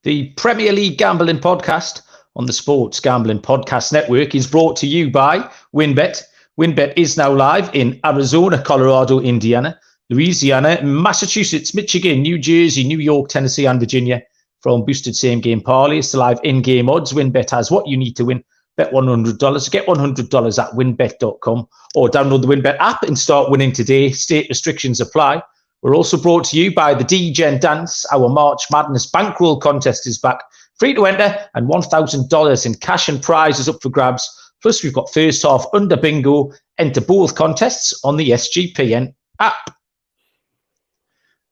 The Premier League Gambling Podcast on the Sports Gambling Podcast Network is brought to you by WynnBET. WynnBET is now live in Arizona, Colorado, Indiana, Louisiana, Massachusetts, Michigan, New Jersey, New York, Tennessee, and Virginia. From boosted same-game parlays to live in-game odds, WynnBET has what you need to win. Bet $100. Get $100 at wynnbet.com or download the WynnBET app and start winning today. State restrictions apply. We're also brought to you by the D-Gen Dance. Our March Madness bankroll contest is back. Free to enter and $1,000 in cash and prizes up for grabs. Plus, we've got first half under bingo. Enter both contests on the SGPN app.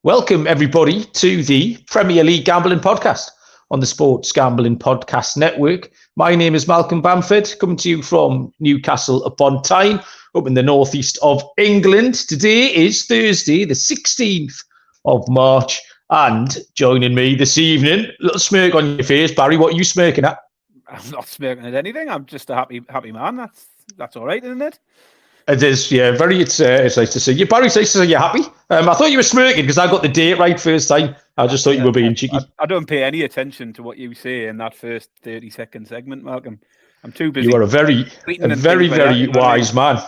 Welcome, everybody, to the Premier League Gambling Podcast on the Sports Gambling Podcast Network. My name is Malcolm Bamford, coming to you from Newcastle upon Tyne, up in the northeast of England. Today is Thursday, the 16th of March, and joining me this evening, little smirk on your face, Barry. What are you smirking at? I'm not smirking at anything. I'm just a happy man. That's all right, isn't it? It is, yeah. It's nice to see you, Barry. It's nice to see you happy. I thought you were smirking because I got the date right first time. I just thought you were being cheeky. I don't pay any attention to what you say in that first 30-second segment, Malcolm. I'm too busy. You are a very wise man.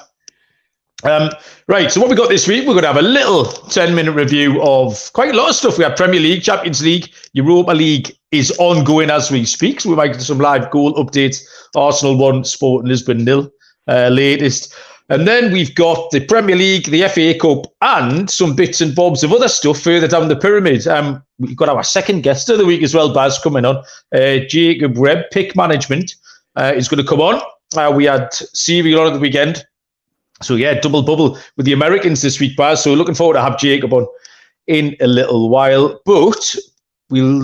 Right, so what we got this week, we're going to have a little 10-minute review of quite a lot of stuff. We have Premier League, Champions League, Europa League is ongoing as we speak. So we might get some live goal updates. Arsenal 1, Sporting Lisbon 0, latest. And then we've got the Premier League, the FA Cup, and some bits and bobs of other stuff further down the pyramid. We've got our second guest of the week as well, Baz, coming on. Jacob Webb, Pick Management, is going to come on. We had Serial on at the weekend. So, yeah, double bubble with the Americans this week, Baz. So, looking forward to have Jacob on in a little while. But we'll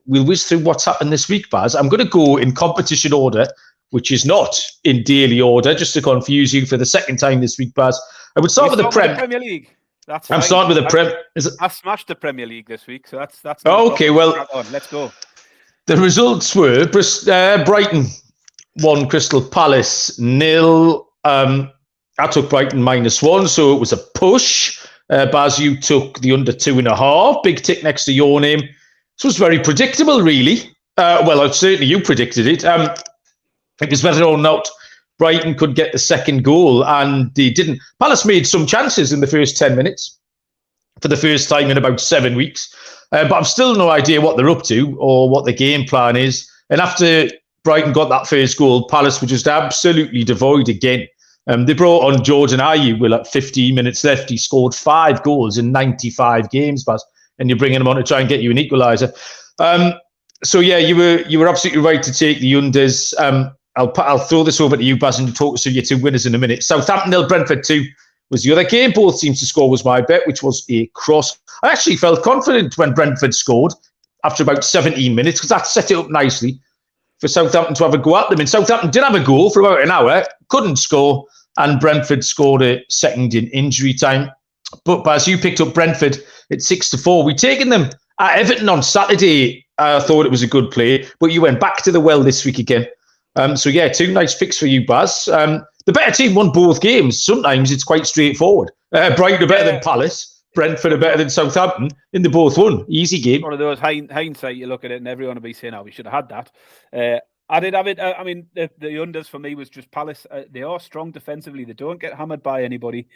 whiz through what's happened this week, Baz. I'm going to go in competition order, which is not in daily order, just to confuse you for the second time this week, Baz. I would start with the Premier League. I'm starting with the Prem. I smashed the Premier League this week, so that's. Okay, well, let's go. The results were Brighton 1, Crystal Palace 0. I took Brighton -1, so it was a push. Baz, you took the under 2.5. Big tick next to your name. This was very predictable, really. Well, certainly you predicted it. It was whether or not Brighton could get the second goal, and they didn't. Palace made some chances in the first 10 minutes for the first time in about 7 weeks. But I've still no idea what they're up to or what the game plan is. And after Brighton got that first goal, Palace were just absolutely devoid again. They brought on Jordan Ayew with like 15 minutes left. He scored 5 goals in 95 games, Baz, and you're bringing him on to try and get you an equaliser. So yeah, you were absolutely right to take the unders. I'll throw this over to you, Baz, and talk to your two winners in a minute. Southampton 0, Brentford 2 was the other game. Both teams to score was my bet, which was a cross. I actually felt confident when Brentford scored after about 17 minutes because that set it up nicely for Southampton to have a go at them. And Southampton did have a goal for about an hour, couldn't score, and Brentford scored a second in injury time. But Baz, you picked up Brentford at 6-4. We'd taken them at Everton on Saturday. I thought it was a good play, but you went back to the well this week again. So yeah, 2 nice picks for you, Baz. The better team won both games. Sometimes it's quite straightforward. Brighton are better than Palace. Brentford are better than Southampton, and they both won. Easy game. One of those hindsight, you look at it and everyone will be saying, oh, we should have had that. I did have it. I mean, the unders for me was just Palace. They are strong defensively. They don't get hammered by anybody.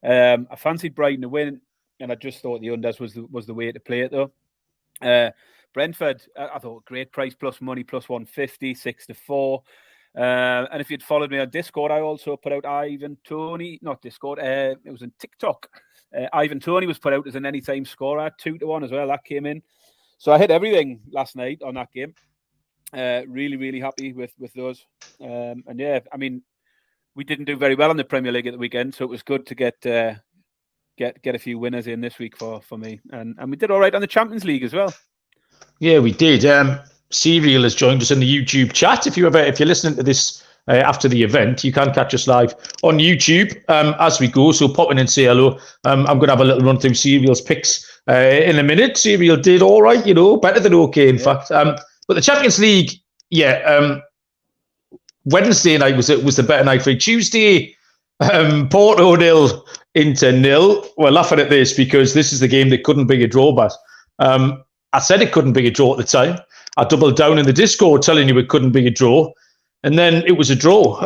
I fancied Brighton to win, and I just thought the unders was the way to play it, though. Brentford, I thought great price plus money plus 150, 6-4. And if you'd followed me on Discord, I also put out Ivan Toney, not Discord, it was in TikTok. Ivan Toney was put out as an anytime scorer, 2-1 as well. That came in. So I hit everything last night on that game. Really, really happy with those. And yeah, I mean, we didn't do very well in the Premier League at the weekend, so it was good to get a few winners in this week for me. And we did all right on the Champions League as well. Yeah, we did. Serial has joined us in the YouTube chat. If you're listening to this after the event, you can catch us live on YouTube as we go. So pop in and say hello. I'm going to have a little run through Serial's picks in a minute. Serial did all right, better than okay, in fact. But the Champions League, Wednesday night was the better night for it. Tuesday, Porto 0, Inter 0. We're laughing at this because this is the game that couldn't be a draw, but I said it couldn't be a draw at the time. I doubled down in the Discord telling you it couldn't be a draw. And then it was a draw.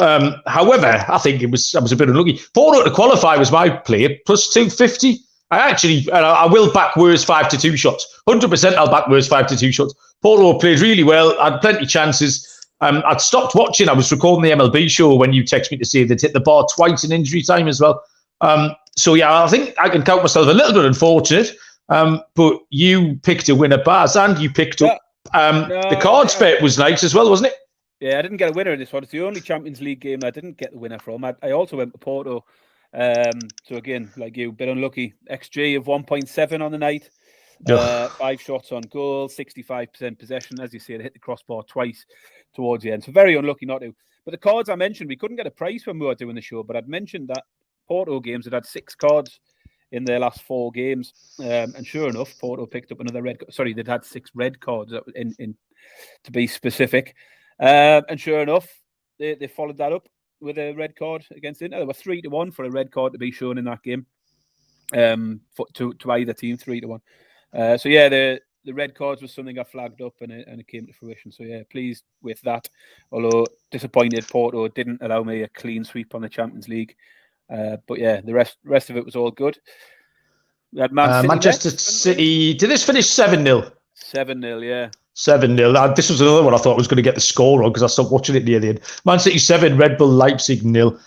However, I think I was a bit unlucky. Porto to qualify was my play, plus 250. I will back Wers 5-2 shots. 100% I'll back Wers 5-2 shots. Porto played really well, had plenty of chances. I'd stopped watching. I was recording the MLB show when you texted me to say they'd hit the bar twice in injury time as well. So, yeah, I think I can count myself a little bit unfortunate. But you picked a winner, Baz, and you picked up the cards bet was nice as well, wasn't it? Yeah, I didn't get a winner in this one. It's the only Champions League game I didn't get the winner from. I also went to Porto. So again, like you, a bit unlucky. XG of 1.7 on the night. 5 shots on goal, 65% possession. As you see, they hit the crossbar twice towards the end. So very unlucky not to. But the cards I mentioned, we couldn't get a price when we were doing the show, but I'd mentioned that Porto games had 6 cards in their last 4 games. And sure enough, Porto picked up another red. Sorry, they'd had 6 red cards in to be specific. And sure enough, they followed that up with a red card against Inter. They were 3-1 for a red card to be shown in that game. To either team, 3-1. So yeah, the red cards was something I flagged up and it came to fruition. So yeah, pleased with that. Although disappointed Porto didn't allow me a clean sweep on the Champions League. But yeah, the rest of it was all good. Manchester City. Did this finish 7-0? 7-0, yeah. 7-0. This was another one I thought was going to get the score on because I stopped watching it near the end. Man City 7, Red Bull Leipzig 0.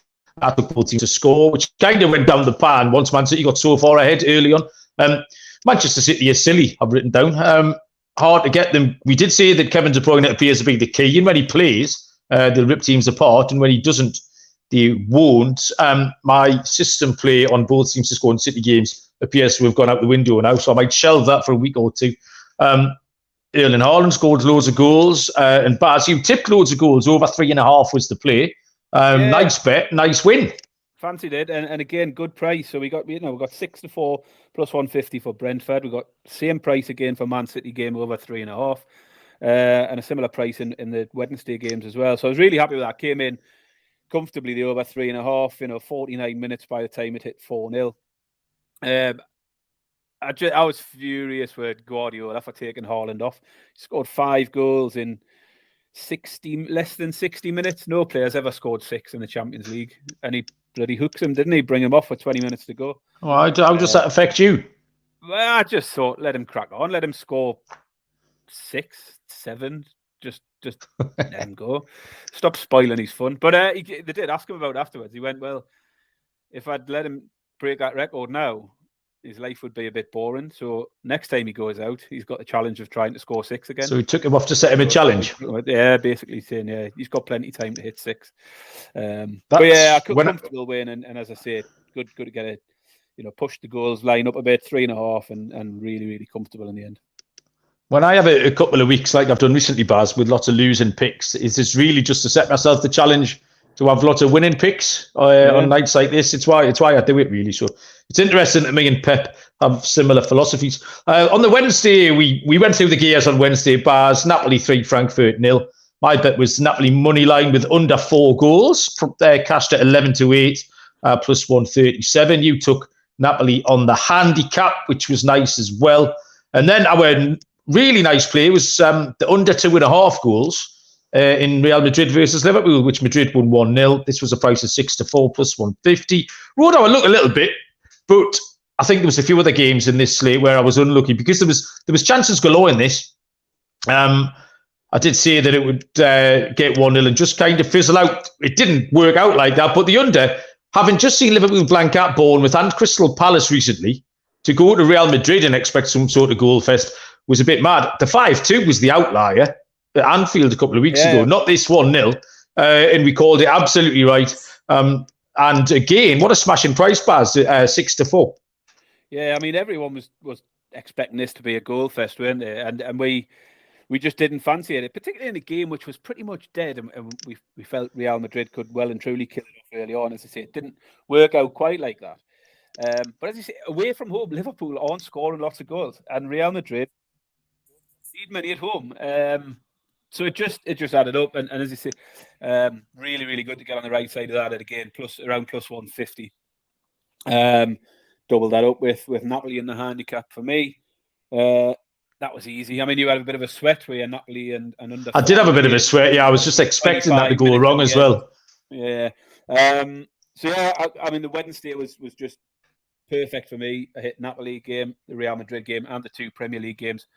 I took both teams to score, which kind of went down the pan once Man City got so far ahead early on. Manchester City is silly, I've written down. Hard to get them. We did say that Kevin De Bruyne appears to be the key, and when he plays, they'll rip teams apart, and when he doesn't, they won't. My system play on both teams to score in City games appears to have gone out the window now, so I might shelve that for a week or two. Erling Haaland scored loads of goals, and Baz, you tipped loads of goals. Over 3.5 was the play. Nice bet, nice win. Fancied it, and again, good price. So we got 6-4 plus 150 for Brentford. We got same price again for Man City game over 3.5, and a similar price in the Wednesday games as well. So I was really happy with that. Came in comfortably the over 3.5. 49 minutes by the time it hit 4-0. I was furious with Guardiola for taking Haaland off. He scored 5 goals in less than 60 minutes. No player's ever scored 6 in the Champions League, and he bloody hooks him, didn't he? Bring him off with 20 minutes to go. How does that affect you? Well, I just thought let him crack on, let him score 6, 7. Just let him go. Stop spoiling his fun. But they did ask him about it afterwards. He went, well, if I'd let him break that record now, his life would be a bit boring. So next time he goes out, he's got the challenge of trying to score 6 again. So he took him off to set him a challenge. Yeah, basically saying, he's got plenty of time to hit 6. But yeah, I could comfortable win, and as I say, good to get it. Push the goals line up a bit, 3.5, and really, really comfortable in the end. When I have a couple of weeks like I've done recently, Baz, with lots of losing picks, is this really just to set myself the challenge to have lots of winning picks on nights like this? It's why I do it, really. So it's interesting that me and Pep have similar philosophies. On the Wednesday, we went through the gears on Wednesday. Baz, Napoli 3, Frankfurt 0. My bet was Napoli money line with under 4 goals. Cashed at 11-8 plus 137. You took Napoli on the handicap, which was nice as well. And then our really nice play was the under 2.5 goals. In Real Madrid versus Liverpool, which Madrid won 1-0. This was a price of 6-4 plus 150. Rode our luck a little bit, but I think there was a few other games in this slate where I was unlucky because there was chances galore in this. I did say that it would get 1-0 and just kind of fizzle out. It didn't work out like that, but the under, having just seen Liverpool blank out Bournemouth and Crystal Palace recently, to go to Real Madrid and expect some sort of goal fest was a bit mad. The 5-2 was the outlier at Anfield a couple of weeks ago, not this 1-0, and we called it absolutely right. And again, what a smashing price, Baz, 6-4. Yeah, I mean, everyone was expecting this to be a goal fest, weren't they? And we just didn't fancy it, particularly in a game which was pretty much dead, and we felt Real Madrid could well and truly kill it off early on. As I say, it didn't work out quite like that. But as you say, away from home, Liverpool aren't scoring lots of goals, and Real Madrid need many at home. So it just added up, and as you say, really, really good to get on the right side of that. And again, around plus 150. Double that up with Napoli in the handicap for me. That was easy. I mean, you had a bit of a sweat where Napoli and under. I did have a bit of a sweat. Yeah, I was just expecting that to go wrong as well. Yeah. So yeah, I mean, the Wednesday was just perfect for me. I hit Napoli game, the Real Madrid game, and the 2 Premier League games.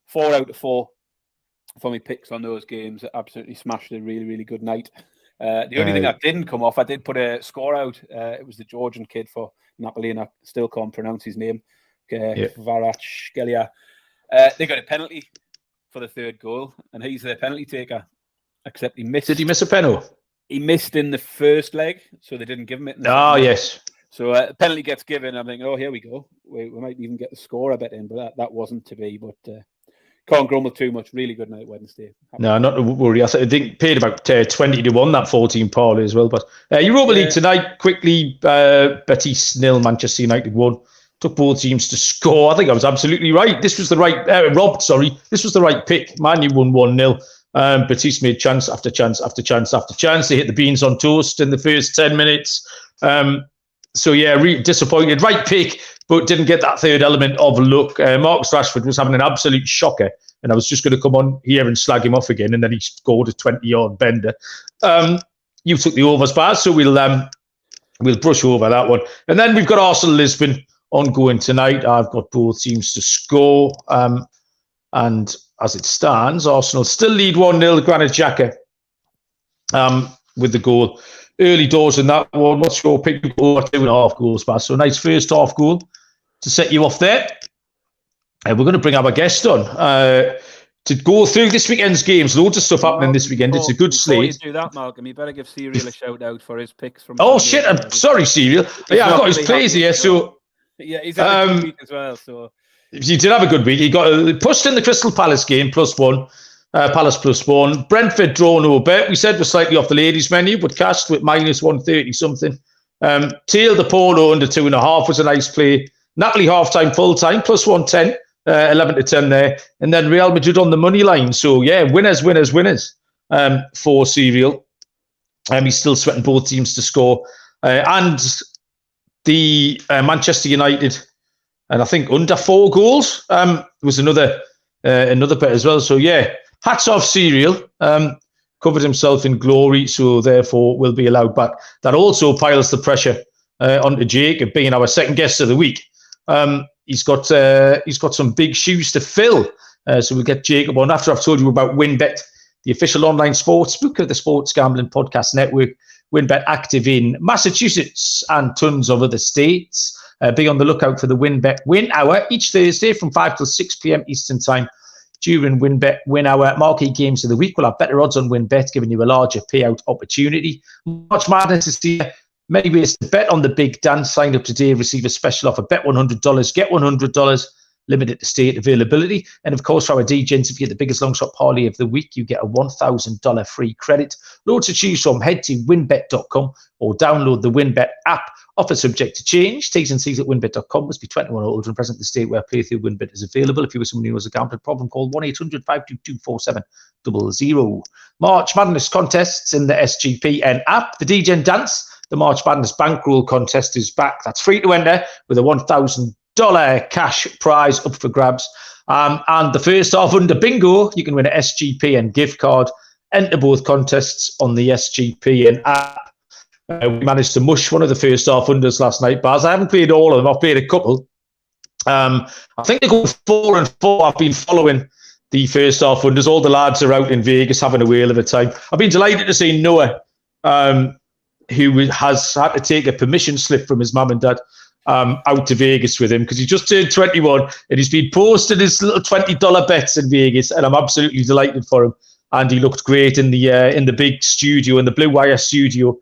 4 out of 4 for me picks on those games. I absolutely smashed a really, really good night. The only thing that didn't come off, I did put a score out. It was the Georgian kid for Napoli, and I still can't pronounce his name. Kvaratskhelia. They got a penalty for the 3rd goal, and he's the penalty taker. Except he missed. Did he miss a penalty? He missed in the first leg, so they didn't give him it. Yes. So a penalty gets given. I'm thinking, oh, here we go. We might even get the score a bit in, but that wasn't to be. But can't grumble too much. Really good night Wednesday. No, not to worry. I think paid about 20-1 that 14 parlay as well. But Europa League tonight, quickly, Betis 0, Manchester United 1. Took both teams to score. I think I was absolutely right. This was the right, this was the right pick. Man U won 1-0. Betis made chance after chance after chance after chance. They hit the beans on toast in the first 10 minutes. So yeah, really disappointed. Right pick, but didn't get that third element of luck. Marcus Rashford was having an absolute shocker, and I was just going to come on here and slag him off again, and then he scored a 20-yard bender. You took the overs, Baz, so we'll brush over that one. And then we've got Arsenal-Lisbon ongoing tonight. I've got both teams to score. And as it stands, Arsenal still lead 1-0, Granit Xhaka with the goal. Early doors in that one. What's your pick? 2.5 goals, Baz. So a nice first half goal to set you off there. We're going to bring our guest on to go through this weekend's games. Loads of stuff happening this weekend. It's a good slate. Before you do that, Malcolm, you better give Serial a shout out for his picks from. Oh shit! I'm sorry, Serial. Yeah, I've got his plays here. So yeah, he's had a good week as well. So he did have a good week. He got pushed in the Crystal Palace game +1. Palace +1. Brentford draw no bet. We said we're slightly off the ladies' menu, but cashed with -130 something. Teal the Polo under 2.5 was a nice play. Napoli half-time, full-time, +110. 11-10 there. And then Real Madrid on the money line. So, yeah, winners for Serial. He's still sweating both teams to score. And the Manchester United, and I think under 4 goals was another bet as well. So, yeah, hats off Serial. Covered himself in glory, so therefore will be allowed back. That also piles the pressure onto Jacob, being our second guest of the week. He's got some big shoes to fill. So we'll get Jacob on after I've told you about WinBet, the official online sportsbook of the Sports Gambling Podcast Network. WinBet active in Massachusetts and tons of other states. Be on the lookout for the WinBet Win Hour each Thursday from 5 till 6 p.m. Eastern Time. During WinBet Win Hour, marquee games of the week will have better odds on WinBet, giving you a larger payout opportunity. March Madness is here. Many ways to bet on the big dance. Sign up today, receive a special offer. Bet $100, get $100. Limited to state availability. And of course, for our DJs, if you get the biggest long shot parlay of the week, you get a $1,000 free credit. Loads to choose from. Head to winbet.com or download the WinBet app. Offer subject to change. T's and C's at winbet.com. Must be 21 or older and present in the state where playthrough WinBet is available. If you were someone who has a gambling problem, call 1-800-522-4700. March Madness contests in the SGPN app. The DJ Dance, the March Madness Bankroll contest is back. That's free to enter with a $1,000 cash prize up for grabs. And the first half under bingo, you can win an SGPN gift card. Enter both contests on the SGPN app. We managed to mush one of the first half unders last night, Baz. I haven't played all of them. I've played a couple. I think they go 4-4. I've been following the first half unders. All the lads are out in Vegas having a whale of a time. I've been delighted to see Noah, who has had to take a permission slip from his mum and dad out to Vegas with him because he just turned 21 and he's been posting his little $20 bets in Vegas, and I'm absolutely delighted for him. And he looked great in the big studio, in the Blue Wire studio.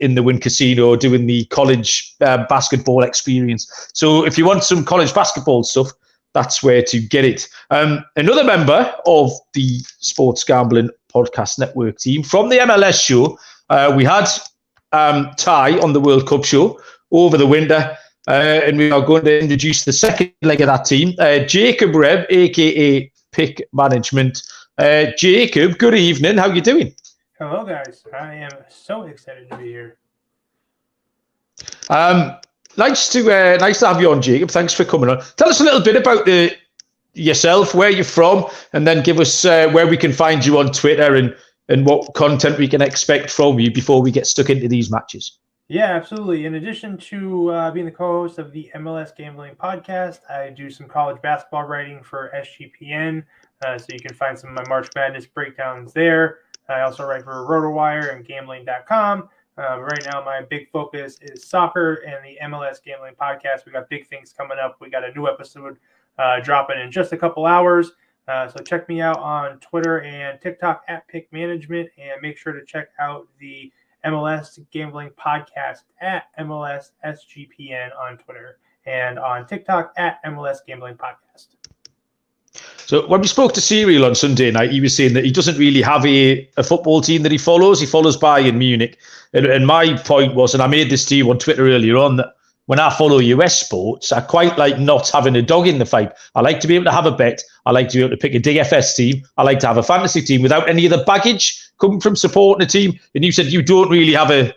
In the Wynn Casino, doing the college basketball experience. So if you want some college basketball stuff, that's where to get it. Another member of the Sports Gambling Podcast Network team from the MLS show, we had Ty on the World Cup show over the winter, and we are going to introduce the second leg of that team, Jacob Rebb, a.k.a. Pick Management. Jacob, good evening. How are you doing? Hello, guys. I am so excited to be here. Nice to have you on, Jacob. Thanks for coming on. Tell us a little bit about yourself, where you're from, and then give us where we can find you on Twitter and what content we can expect from you before we get stuck into these matches. Yeah, absolutely. In addition to being the co-host of the MLS Gambling Podcast, I do some college basketball writing for SGPN, so you can find some of my March Madness breakdowns there. I also write for RotoWire and Gambling.com. Right now, my big focus is soccer and the MLS Gambling Podcast. We got big things coming up. We got a new episode dropping in just a couple hours. So check me out on Twitter and TikTok at Pick Management, and make sure to check out the MLS Gambling Podcast at MLS SGPN on Twitter, and on TikTok at MLS Gambling Podcast. So when we spoke to Cyril on Sunday night, he was saying that he doesn't really have a football team that he follows. He follows Bayern Munich. And my point was, and I made this to you on Twitter earlier on, that when I follow US sports, I quite like not having a dog in the fight. I like to be able to have a bet. I like to be able to pick a DFS team. I like to have a fantasy team without any of the baggage coming from supporting a team. And you said you don't really have a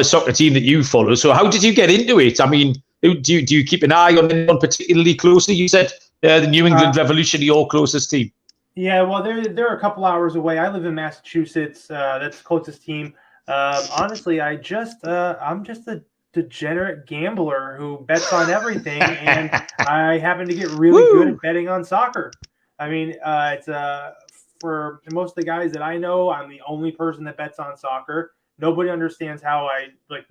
soccer team that you follow. So how did you get into it? I mean, do you keep an eye on anyone particularly closely? You said the New England Revolution, your closest team. Yeah, well, they're a couple hours away. I live in Massachusetts. That's the closest team. Honestly, I'm just a degenerate gambler who bets on everything, and I happen to get really good at betting on soccer. I mean, it's for most of the guys that I know, I'm the only person that bets on soccer. Nobody understands how I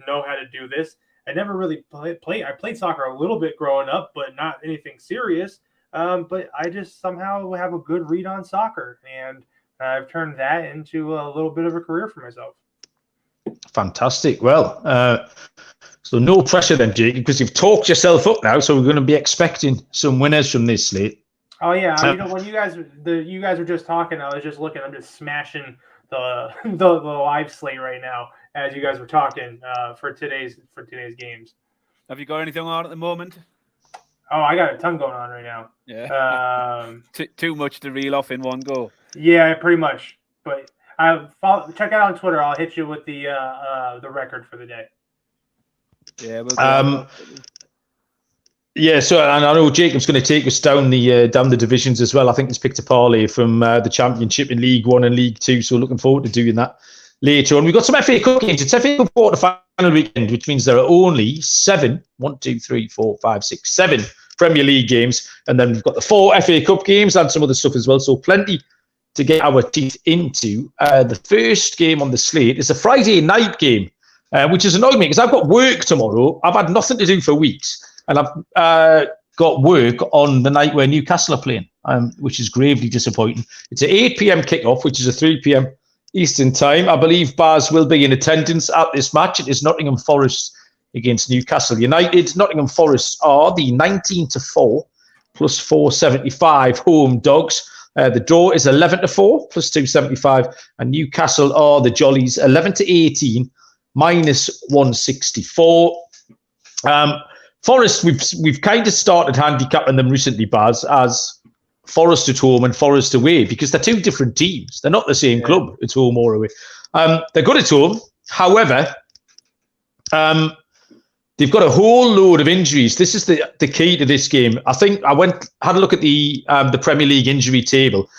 know how to do this. I never really played. I played soccer a little bit growing up, but not anything serious. But I just somehow have a good read on soccer, and I've turned that into a little bit of a career for myself. Fantastic. Well, so no pressure then, Jake, because you've talked yourself up now. So we're going to be expecting some winners from this slate. Oh yeah, when you guys were just talking, I was just looking. I'm just smashing the live slate right now as you guys were talking for today's games. Have you got anything on at the moment? Oh, I got a ton going on right now. Yeah. Too much to reel off in one go. Yeah, pretty much. But check out on Twitter. I'll hit you with the record for the day. Yeah. Yeah. So, and I know Jacob's going to take us down the divisions as well. I think he's picked a parlay from the Championship in League One and League Two. So, looking forward to doing that later on. We've got some FA Cup games. It's FA Cup quarter-final weekend, which means there are only 7 Premier League games, and then we've got the 4 FA Cup games and some other stuff as well. So plenty to get our teeth into. The first game on the slate is a Friday night game, which has annoyed me because I've got work tomorrow. I've had nothing to do for weeks, and I've got work on the night where Newcastle are playing, which is gravely disappointing. It's an 8 p.m. kickoff, which is a 3 p.m. Eastern time. I believe Baz will be in attendance at this match. It is Nottingham Forest against Newcastle United. Nottingham Forest are the 19-4 plus 475 home dogs. The draw is 11-4 plus 275, and Newcastle are the Jollies 11-18 minus 164. Forest, we've kind of started handicapping them recently, Baz, as Forest at home and Forest away, because they're two different teams. They're not the same club at home or away. They're good at home. However, they've got a whole load of injuries. This is the key to this game. I think I had a look at the Premier League injury table,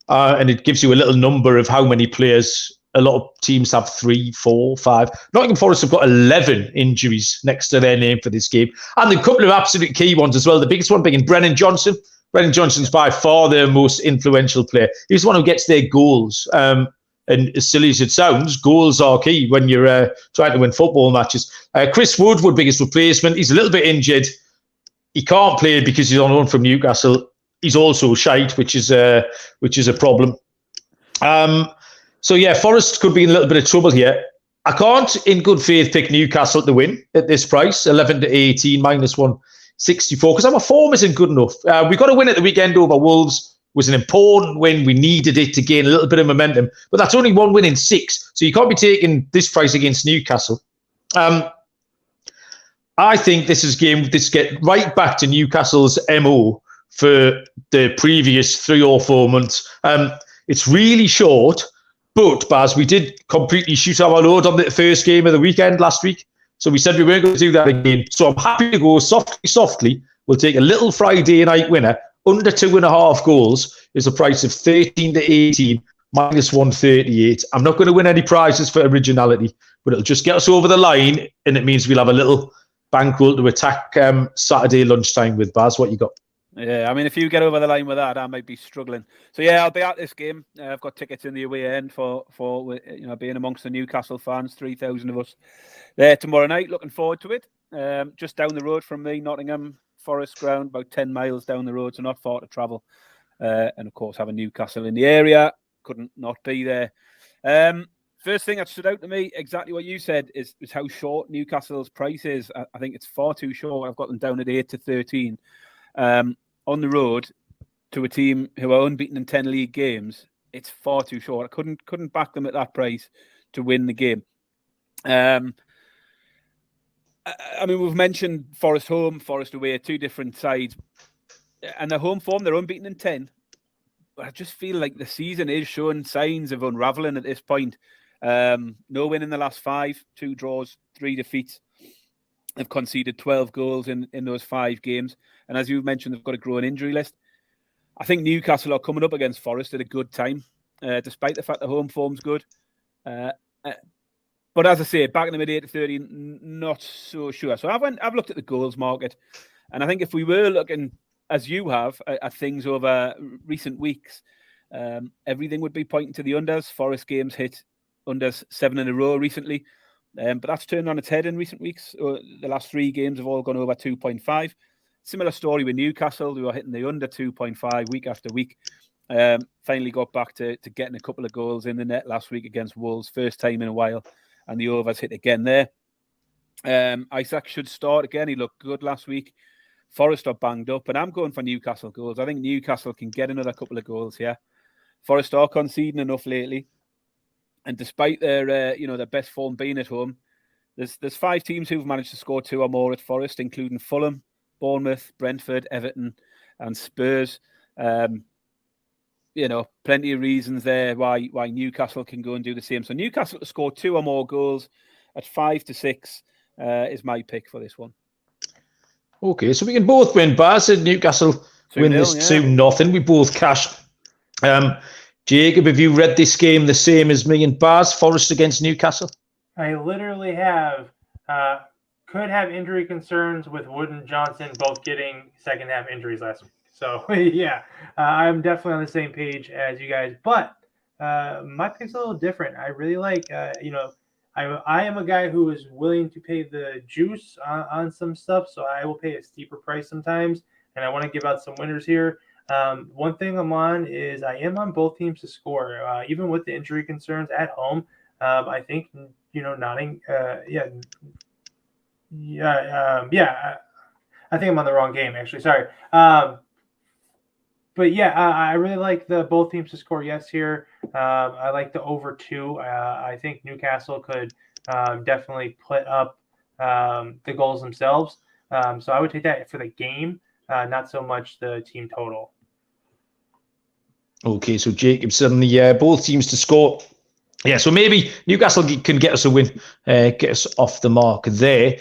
and it gives you a little number of how many players. A lot of teams have 3, 4, 5. Nottingham Forest have got 11 injuries next to their name for this game, and a couple of absolute key ones as well. The biggest one being Brennan Johnson. Brennan Johnson's by far their most influential player. He's the one who gets their goals. And as silly as it sounds, goals are key when you're trying to win football matches. Chris Wood, biggest replacement. He's a little bit injured. He can't play because he's on loan from Newcastle. He's also shite, which is a problem. So yeah, Forest could be in a little bit of trouble here. I can't, in good faith, pick Newcastle to win at this price, 11-18 minus 164, because our form isn't good enough. We got a win at the weekend over Wolves. It was an important win. We needed it to gain a little bit of momentum, but that's only 1 win in 6. So you can't be taking this price against Newcastle. I think this get right back to Newcastle's MO for the previous 3 or 4 months. It's really short, but Baz, we did completely shoot our load on the first game of the weekend last week. So we said we weren't going to do that again. So I'm happy to go softly. We'll take a little Friday night winner under 2.5 goals is a price of 13 to 18 minus 138. I'm not going to win any prizes for originality, but it'll just get us over the line, and it means we'll have a little bankroll to attack Saturday lunchtime with. Baz, what you got? Yeah, I mean, if you get over the line with that, I might be struggling. So yeah, I'll be at this game. I've got tickets in the away end for being amongst the Newcastle fans, 3,000 of us there tomorrow night. Looking forward to it. Just down the road from me, Nottingham Forest Ground, about 10 miles down the road, so not far to travel. And of course, having Newcastle in the area, couldn't not be there. First thing that stood out to me, exactly what you said, is how short Newcastle's price is. I think it's far too short. I've got them down at 8 to 13. On the road to a team who are unbeaten in 10 league games, it's far too short. I couldn't back them at that price to win the game. I mean, we've mentioned Forest home, Forest away, 2 different sides. And their home form, they're unbeaten in 10. But I just feel like the season is showing signs of unravelling at this point. No win in the last 5, 2 draws, 3 defeats. They've conceded 12 goals in those 5 games. And as you've mentioned, they've got a growing injury list. I think Newcastle are coming up against Forest at a good time, despite the fact the home form's good. But as I say, back in the mid-8 to 13, not so sure. So I've looked at the goals market. And I think if we were looking, as you have, at things over recent weeks, everything would be pointing to the unders. Forest games hit unders 7 in a row recently. But that's turned on its head in recent weeks. The last 3 games have all gone over 2.5. Similar story with Newcastle, who are hitting the under 2.5 week after week. Finally got back to getting a couple of goals in the net last week against Wolves, first time in a while, and the overs hit again there. Isaac should start again. He looked good last week. Forest are banged up, and I'm going for Newcastle goals. I think Newcastle can get another couple of goals here. Forest are conceding enough lately. And despite their their best form being at home, there's 5 teams who've managed to score 2 or more at Forest, including Fulham, Bournemouth, Brentford, Everton, and Spurs. Plenty of reasons there why Newcastle can go and do the same. So Newcastle to score 2 or more goals at 5 to 6 is my pick for this one. Okay, so we can both win. Baz and Newcastle win this 2-0. We both cashed. Jacob, have you read this game the same as me and Baz? Forest against Newcastle? I literally have. Could have injury concerns with Wood and Johnson both getting second half injuries last week. So, yeah, I'm definitely on the same page as you guys. But my pick's a little different. I really like, I am a guy who is willing to pay the juice on some stuff. So I will pay a steeper price sometimes. And I want to give out some winners here. One thing I'm on is I am on both teams to score, even with the injury concerns at home. I think, Nottingham, I think I'm on the wrong game, actually. Sorry. But yeah, I really like the both teams to score yes here. I like the over 2. I think Newcastle could definitely put up the goals themselves. So I would take that for the game, not so much the team total. Okay, so Jacob suddenly both teams to score. Yeah, so maybe Newcastle can get us a win, get us off the mark there.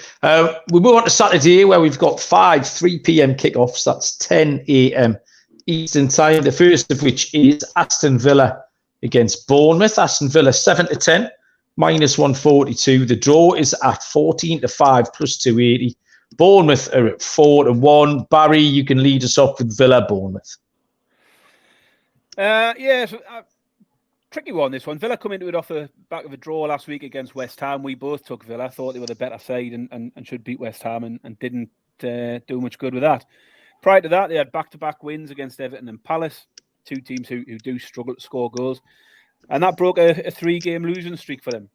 We move on to Saturday, where we've got 3 p.m. kickoffs. That's 10 a.m. Eastern time. The first of which is Aston Villa against Bournemouth. Aston Villa 7 to 10, minus 142. The draw is at 14 to 5, plus 280. Bournemouth are at 4 to 1. Barry, you can lead us off with Villa Bournemouth. Tricky one, this one. Villa come into it off the back of a draw last week against West Ham. We both took Villa, thought they were the better side and should beat West Ham and didn't do much good with that. Prior to that, they had back-to-back wins against Everton and Palace, 2 teams who do struggle to score goals. And that broke a 3-game losing streak for them.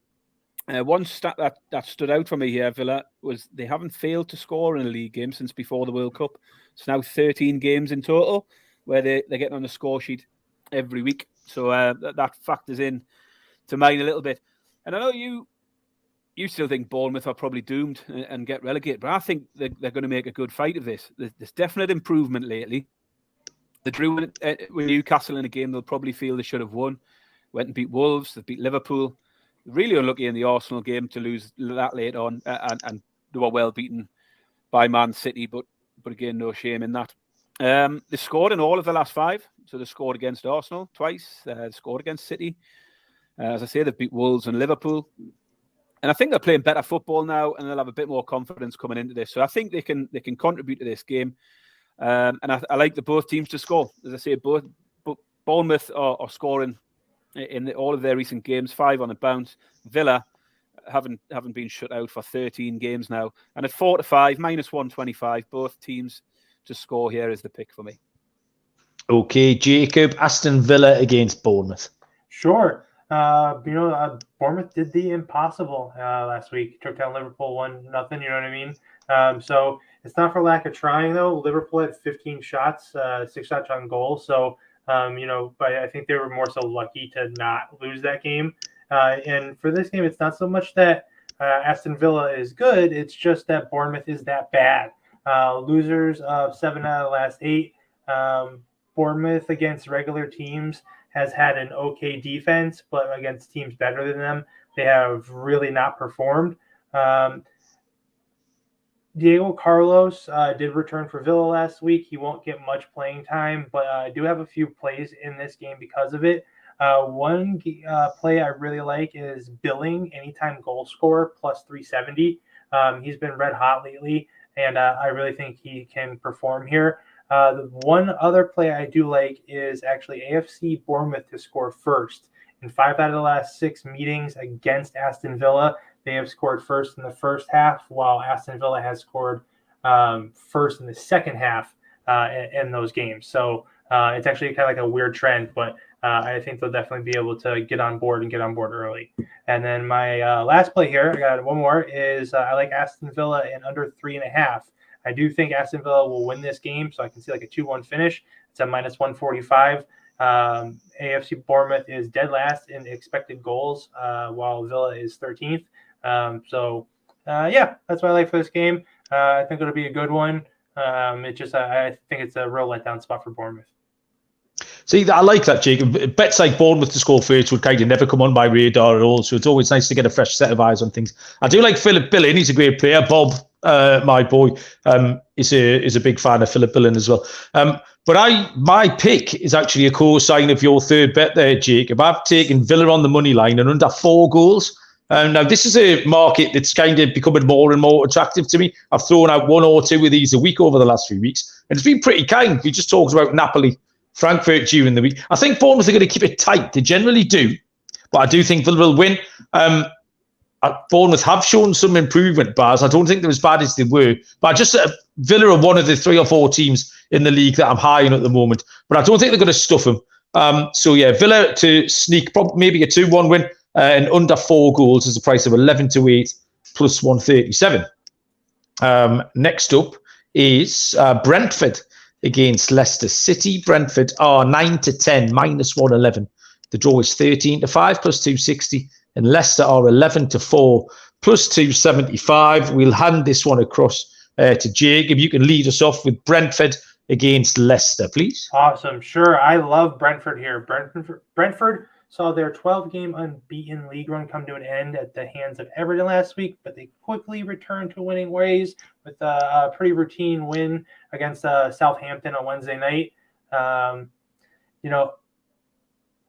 One stat that stood out for me here, Villa, was they haven't failed to score in a league game since before the World Cup. It's now 13 games in total where they're getting on the score sheet every week. So that factors in to mine a little bit. And I know you still think Bournemouth are probably doomed and get relegated, but I think they're going to make a good fight of this. There's definite improvement lately. They drew with Newcastle in a game they'll probably feel they should have won. Went and beat Wolves, they beat Liverpool. Really unlucky in the Arsenal game to lose that late on, and they were well beaten by Man City, but again, no shame in that. They scored in all of the last 5. So they scored against Arsenal twice. They scored against City. As I say, they've beat Wolves and Liverpool. And I think they're playing better football now, and they'll have a bit more confidence coming into this. So I think they can contribute to this game. And I like the both teams to score. As I say, both Bournemouth are scoring in all of their recent games, 5 on the bounce. Villa haven't been shut out for 13 games now. And at 4-5, -125, both teams to score here is the pick for me. Okay, Jacob, Aston Villa against Bournemouth. Sure. Bournemouth did the impossible last week. Took down Liverpool 1-0. You know what I mean? So it's not for lack of trying, though. Liverpool had 15 shots, 6 shots on goal. So, but I think they were more so lucky to not lose that game. And for this game, it's not so much that Aston Villa is good. It's just that Bournemouth is that bad. Losers of 7 out of the last 8. Bournemouth against regular teams has had an okay defense, but against teams better than them, they have really not performed. Diego Carlos did return for Villa last week. He won't get much playing time, but I do have a few plays in this game because of it. One play I really like is Billing, anytime goal scorer, +370. He's been red hot lately, and I really think he can perform here. The one other play I do like is actually AFC Bournemouth to score first. In 5 out of the last 6 meetings against Aston Villa, they have scored first in the first half, while Aston Villa has scored first in the second half in those games. So it's actually kind of like a weird trend, but I think they'll definitely be able to get on board early. And then my last play here, I got one more, is I like Aston Villa in under 3.5. I do think Aston Villa will win this game, so I can see like a 2-1 finish. It's at -145. AFC Bournemouth is dead last in expected goals, while Villa is 13th. That's what I like for this game. I think it'll be a good one. I think it's a real letdown spot for Bournemouth. See, I like that, Jacob. Bets like Bournemouth to score first would kind of never come on my radar at all. So it's always nice to get a fresh set of eyes on things. I do like Philip Billing. He's a great player. Bob, my boy, is a big fan of Philip Billing as well. But my pick is actually a co-sign of your third bet there, Jacob. I've taken Villa on the money line and under 4 goals. Now, this is a market that's kind of becoming more and more attractive to me. I've thrown out 1 or 2 of these a week over the last few weeks, and it's been pretty kind. We just talked about Napoli, Frankfurt during the week. I think Bournemouth are going to keep it tight. They generally do, but I do think Villa will win. Bournemouth have shown some improvement, Baz. I don't think they're as bad as they were, but Villa are one of the 3 or 4 teams in the league that I'm high on at the moment, but I don't think they're going to stuff them. Villa to sneak maybe a 2-1 win. And under 4 goals is the price of 11-8 plus 137. Next up is Brentford against Leicester City. Brentford are 9-10, -111. The draw is 13-5 plus 260. And Leicester are 11-4 plus 275. We'll hand this one across to Jacob. You can lead us off with Brentford against Leicester, please. Awesome. Sure. I love Brentford here. Brentford saw their 12-game unbeaten league run come to an end at the hands of Everton last week, but they quickly returned to winning ways with a pretty routine win against Southampton on Wednesday night.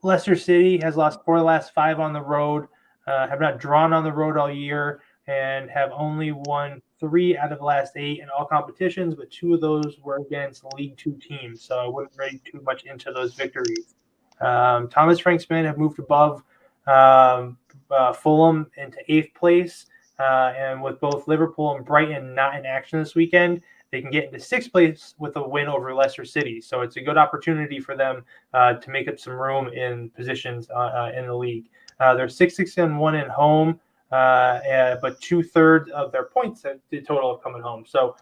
Leicester City has lost 4 of the last 5 on the road, have not drawn on the road all year, and have only won 3 out of the last 8 in all competitions, but 2 of those were against League 2 teams, so I wouldn't read too much into those victories. Thomas Frank's men have moved above Fulham into 8th place, and with both Liverpool and Brighton not in action this weekend, they can get into 6th place with a win over Leicester City. So it's a good opportunity for them to make up some room in positions in the league. They're 6-1 at home, but 2/3 of their points the total have come at home. So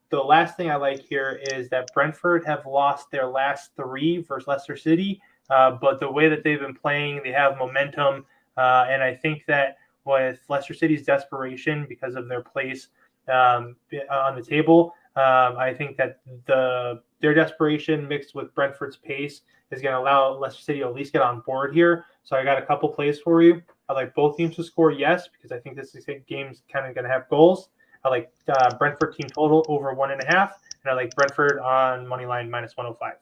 the last thing I like here is that Brentford have lost their last 3 versus Leicester City, but the way that they've been playing, they have momentum, and I think that with Leicester City's desperation because of their place on the table, I think that their desperation mixed with Brentford's pace is going to allow Leicester City to at least get on board here. So I got a couple plays for you. I like both teams to score, yes, because I think this game's kind of going to have goals. I like Brentford team total over 1.5, and I like Brentford on money line -105.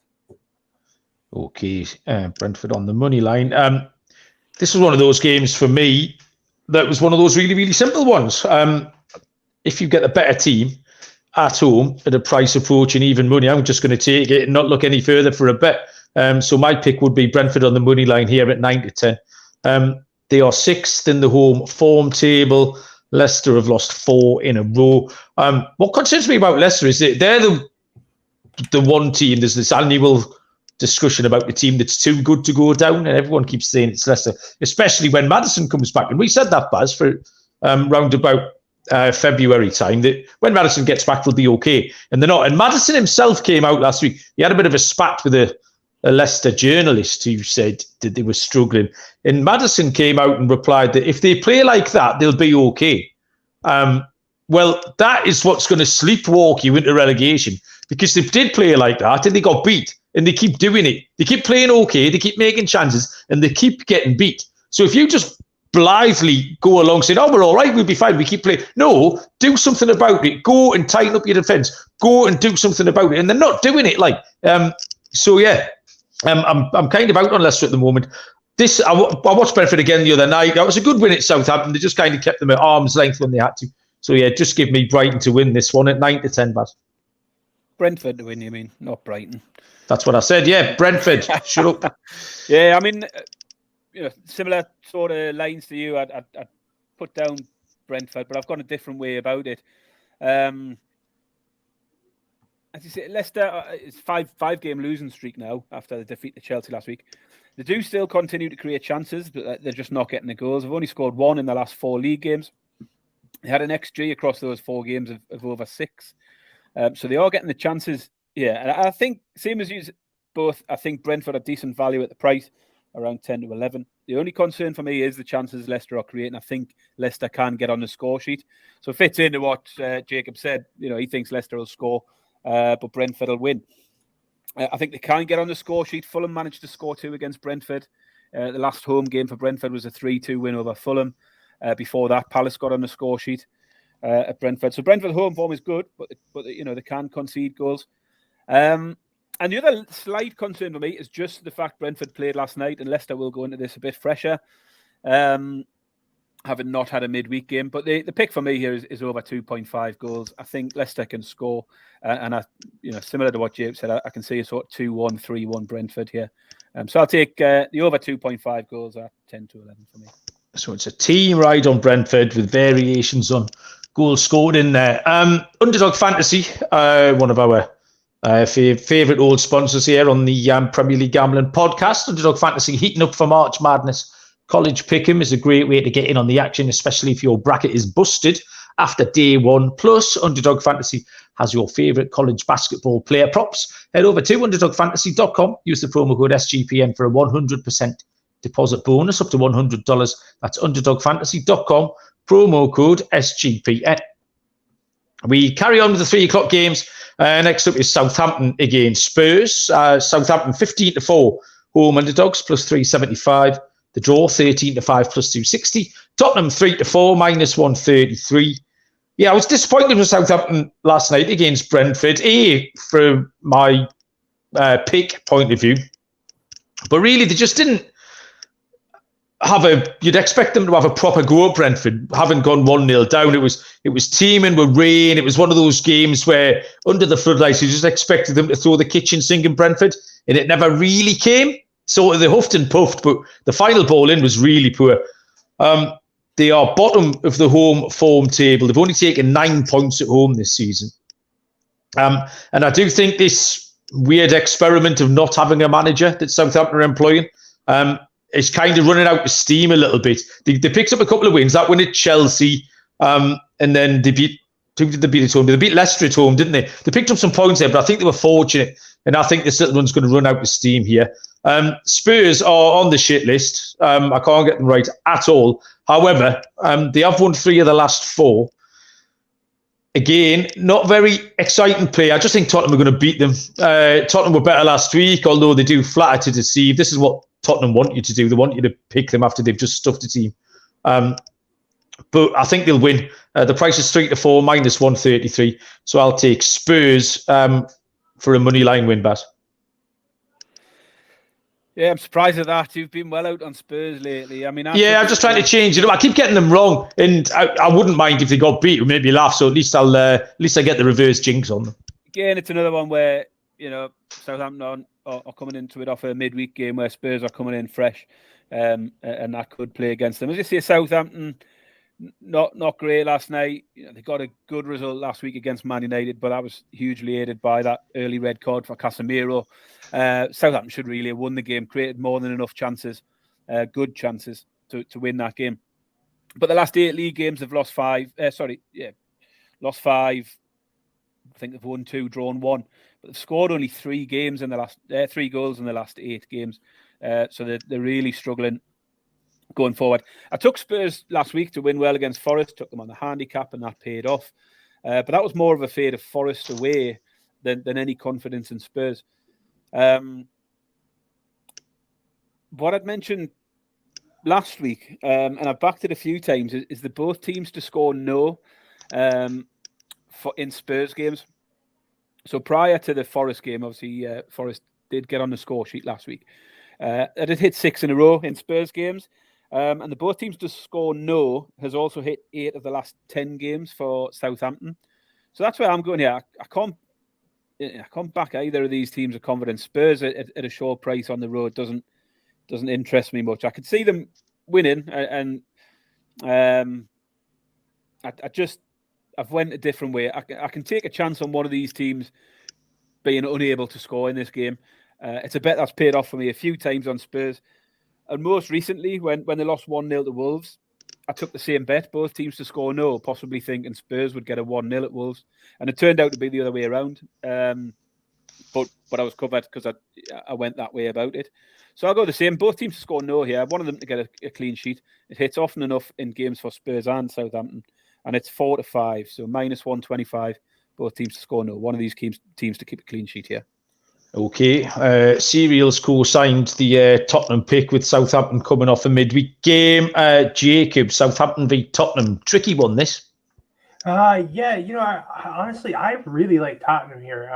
Okay, Brentford on the money line. This was one of those games for me that was one of those really, really simple ones. If you get a better team at home at a price approaching even money, I'm just going to take it and not look any further for a bet. So my pick would be Brentford on the money line here at 9 to 10. They are 6th in the home form table. Leicester have lost 4 in a row. What concerns me about Leicester is that they're the one team. There's this annual discussion about the team that's too good to go down, and everyone keeps saying it's Leicester, especially when Maddison comes back. And we said that, Baz, for round about February time, that when Maddison gets back, they'll be okay. And they're not. And Maddison himself came out last week. He had a bit of a spat with a Leicester journalist who said that they were struggling. And Maddison came out and replied that if they play like that, they'll be okay. Well, that is what's going to sleepwalk you into relegation, because they did play like that and they got beat, and they keep doing it. They keep playing okay, they keep making chances, and they keep getting beat. So if you just blithely go along saying, oh, we're all right, we'll be fine, we keep playing. No, do something about it. Go and tighten up your defence. Go and do something about it. And they're not doing it. I'm kind of out on Leicester at the moment. I watched Brentford again the other night. That was a good win at Southampton. They just kind of kept them at arm's length when they had to. So yeah, just give me Brighton to win this one at 9 to 10, Baz. Brentford to win, you mean, not Brighton? That's what I said. Yeah, Brentford. Shut up. Yeah, I mean, similar sort of lines to you. I'd put down Brentford, but I've gone a different way about it. As you say, Leicester is five-game losing streak now after the defeat to Chelsea last week. They do still continue to create chances, but they're just not getting the goals. They've only scored 1 in the last 4 league games. They had an XG across those 4 games of over 6. So they are getting the chances. Yeah, and I think, same as you both, I think Brentford are decent value at the price, around 10 to 11. The only concern for me is the chances Leicester are creating. I think Leicester can get on the score sheet. So it fits into what Jacob said. He thinks Leicester will score, but Brentford will win. I think they can get on the score sheet. Fulham managed to score 2 against Brentford. The last home game for Brentford was a 3-2 win over Fulham. Before that, Palace got on the score sheet at Brentford. So Brentford home form is good, but they can concede goals. And the other slight concern for me is just the fact Brentford played last night, and Leicester will go into this a bit fresher, having not had a midweek game. But the pick for me here is over 2.5 goals. I think Leicester can score, and similar to what James said, I can see a sort of 2-1, 3-1 Brentford here. So I'll take the over 2.5 goals at 10 to 11 for me. So it's a team ride on Brentford with variations on goals scored in there. Underdog Fantasy, one of our favourite old sponsors here on the Premier League Gambling Podcast. Underdog Fantasy heating up for March Madness. College Pick'em is a great way to get in on the action, especially if your bracket is busted after day 1. Plus, Underdog Fantasy has your favourite college basketball player props. Head over to underdogfantasy.com. Use the promo code SGPN for a 100% deposit bonus up to $100. That's underdogfantasy.com. Promo code SGPN. We carry on with the 3 o'clock games. Next up is Southampton against Spurs. Southampton 15-4 home underdogs plus 375. The draw 13-5 plus 260. Tottenham 3-4 minus 133. Yeah, I was disappointed with Southampton last night against Brentford. From my pick point of view, but really they just didn't you'd expect them to have a proper go at Brentford, having gone 1-0 down. It was teeming with rain. It was one of those games where under the floodlights you just expected them to throw the kitchen sink in Brentford, and it never really came. So they huffed and puffed, but the final ball in was really poor. They are bottom of the home form table. They've only taken 9 points at home this season. And I do think this weird experiment of not having a manager that Southampton are employing is kind of running out of steam a little bit. They picked up a couple of wins. That win at Chelsea, and then they beat... Who did they beat at home? They beat Leicester at home, didn't they? They picked up some points there, but I think they were fortunate. And I think this little one's going to run out of steam here. Spurs are on the shit list. I can't get them right at all. However, they have won 3 of the last 4. Again, not very exciting play. I just think Tottenham are going to beat them. Tottenham were better last week, although they do flatter to deceive. This is what Tottenham want you to do. They want you to pick them after they've just stuffed a team. But I think they'll win. The price is 3 to 4, minus 133. So I'll take Spurs for a money line win, Baz. Yeah, I'm surprised at that. You've been well out on Spurs lately. I mean, I'm just trying to change it up. I keep getting them wrong, and I wouldn't mind if they got beat. It would make me laugh. So at least I get the reverse jinx on them. Again, it's another one where Southampton are coming into it off a midweek game where Spurs are coming in fresh, and that could play against them. As you say, Southampton not great last night. They got a good result last week against Man United, but that was hugely aided by that early red card for Casemiro. Southampton should really have won the game, created more than enough chances, good chances to win that game. But the last 8 league games have lost 5. Lost 5. I think they've won 2, drawn 1. But they've scored only 3 games in the last 3 goals in the last 8 games. So they're really struggling going forward. I took Spurs last week to win well against Forest, took them on the handicap, and that paid off. But that was more of a fade of Forest away than any confidence in Spurs. What I'd mentioned last week, and I've backed it a few times, is that both teams to score no in Spurs games. So prior to the Forest game, obviously Forest did get on the score sheet last week. It had hit 6 in a row in Spurs games. And the both teams to score no has also hit 8 of the last 10 games for Southampton. So that's where I'm going here. I can't back either of these teams of confidence. Spurs at a short price on the road doesn't interest me much. I could see them winning, and I've went a different way. I can take a chance on one of these teams being unable to score in this game. It's a bet that's paid off for me a few times on Spurs. And most recently, when they lost 1-0 to Wolves, I took the same bet, both teams to score no, possibly thinking Spurs would get a 1-0 at Wolves. And it turned out to be the other way around. But I was covered because I went that way about it. So I'll go the same. Both teams to score no here. I wanted them to get a clean sheet. It hits often enough in games for Spurs and Southampton. And it's 4 to 5, so minus 125. Both teams to score no. One of these teams to keep a clean sheet here. Okay. Serials co-signed the Tottenham pick with Southampton coming off a midweek game. Jacob, Southampton v Tottenham. Tricky one, this. I honestly, I really like Tottenham here.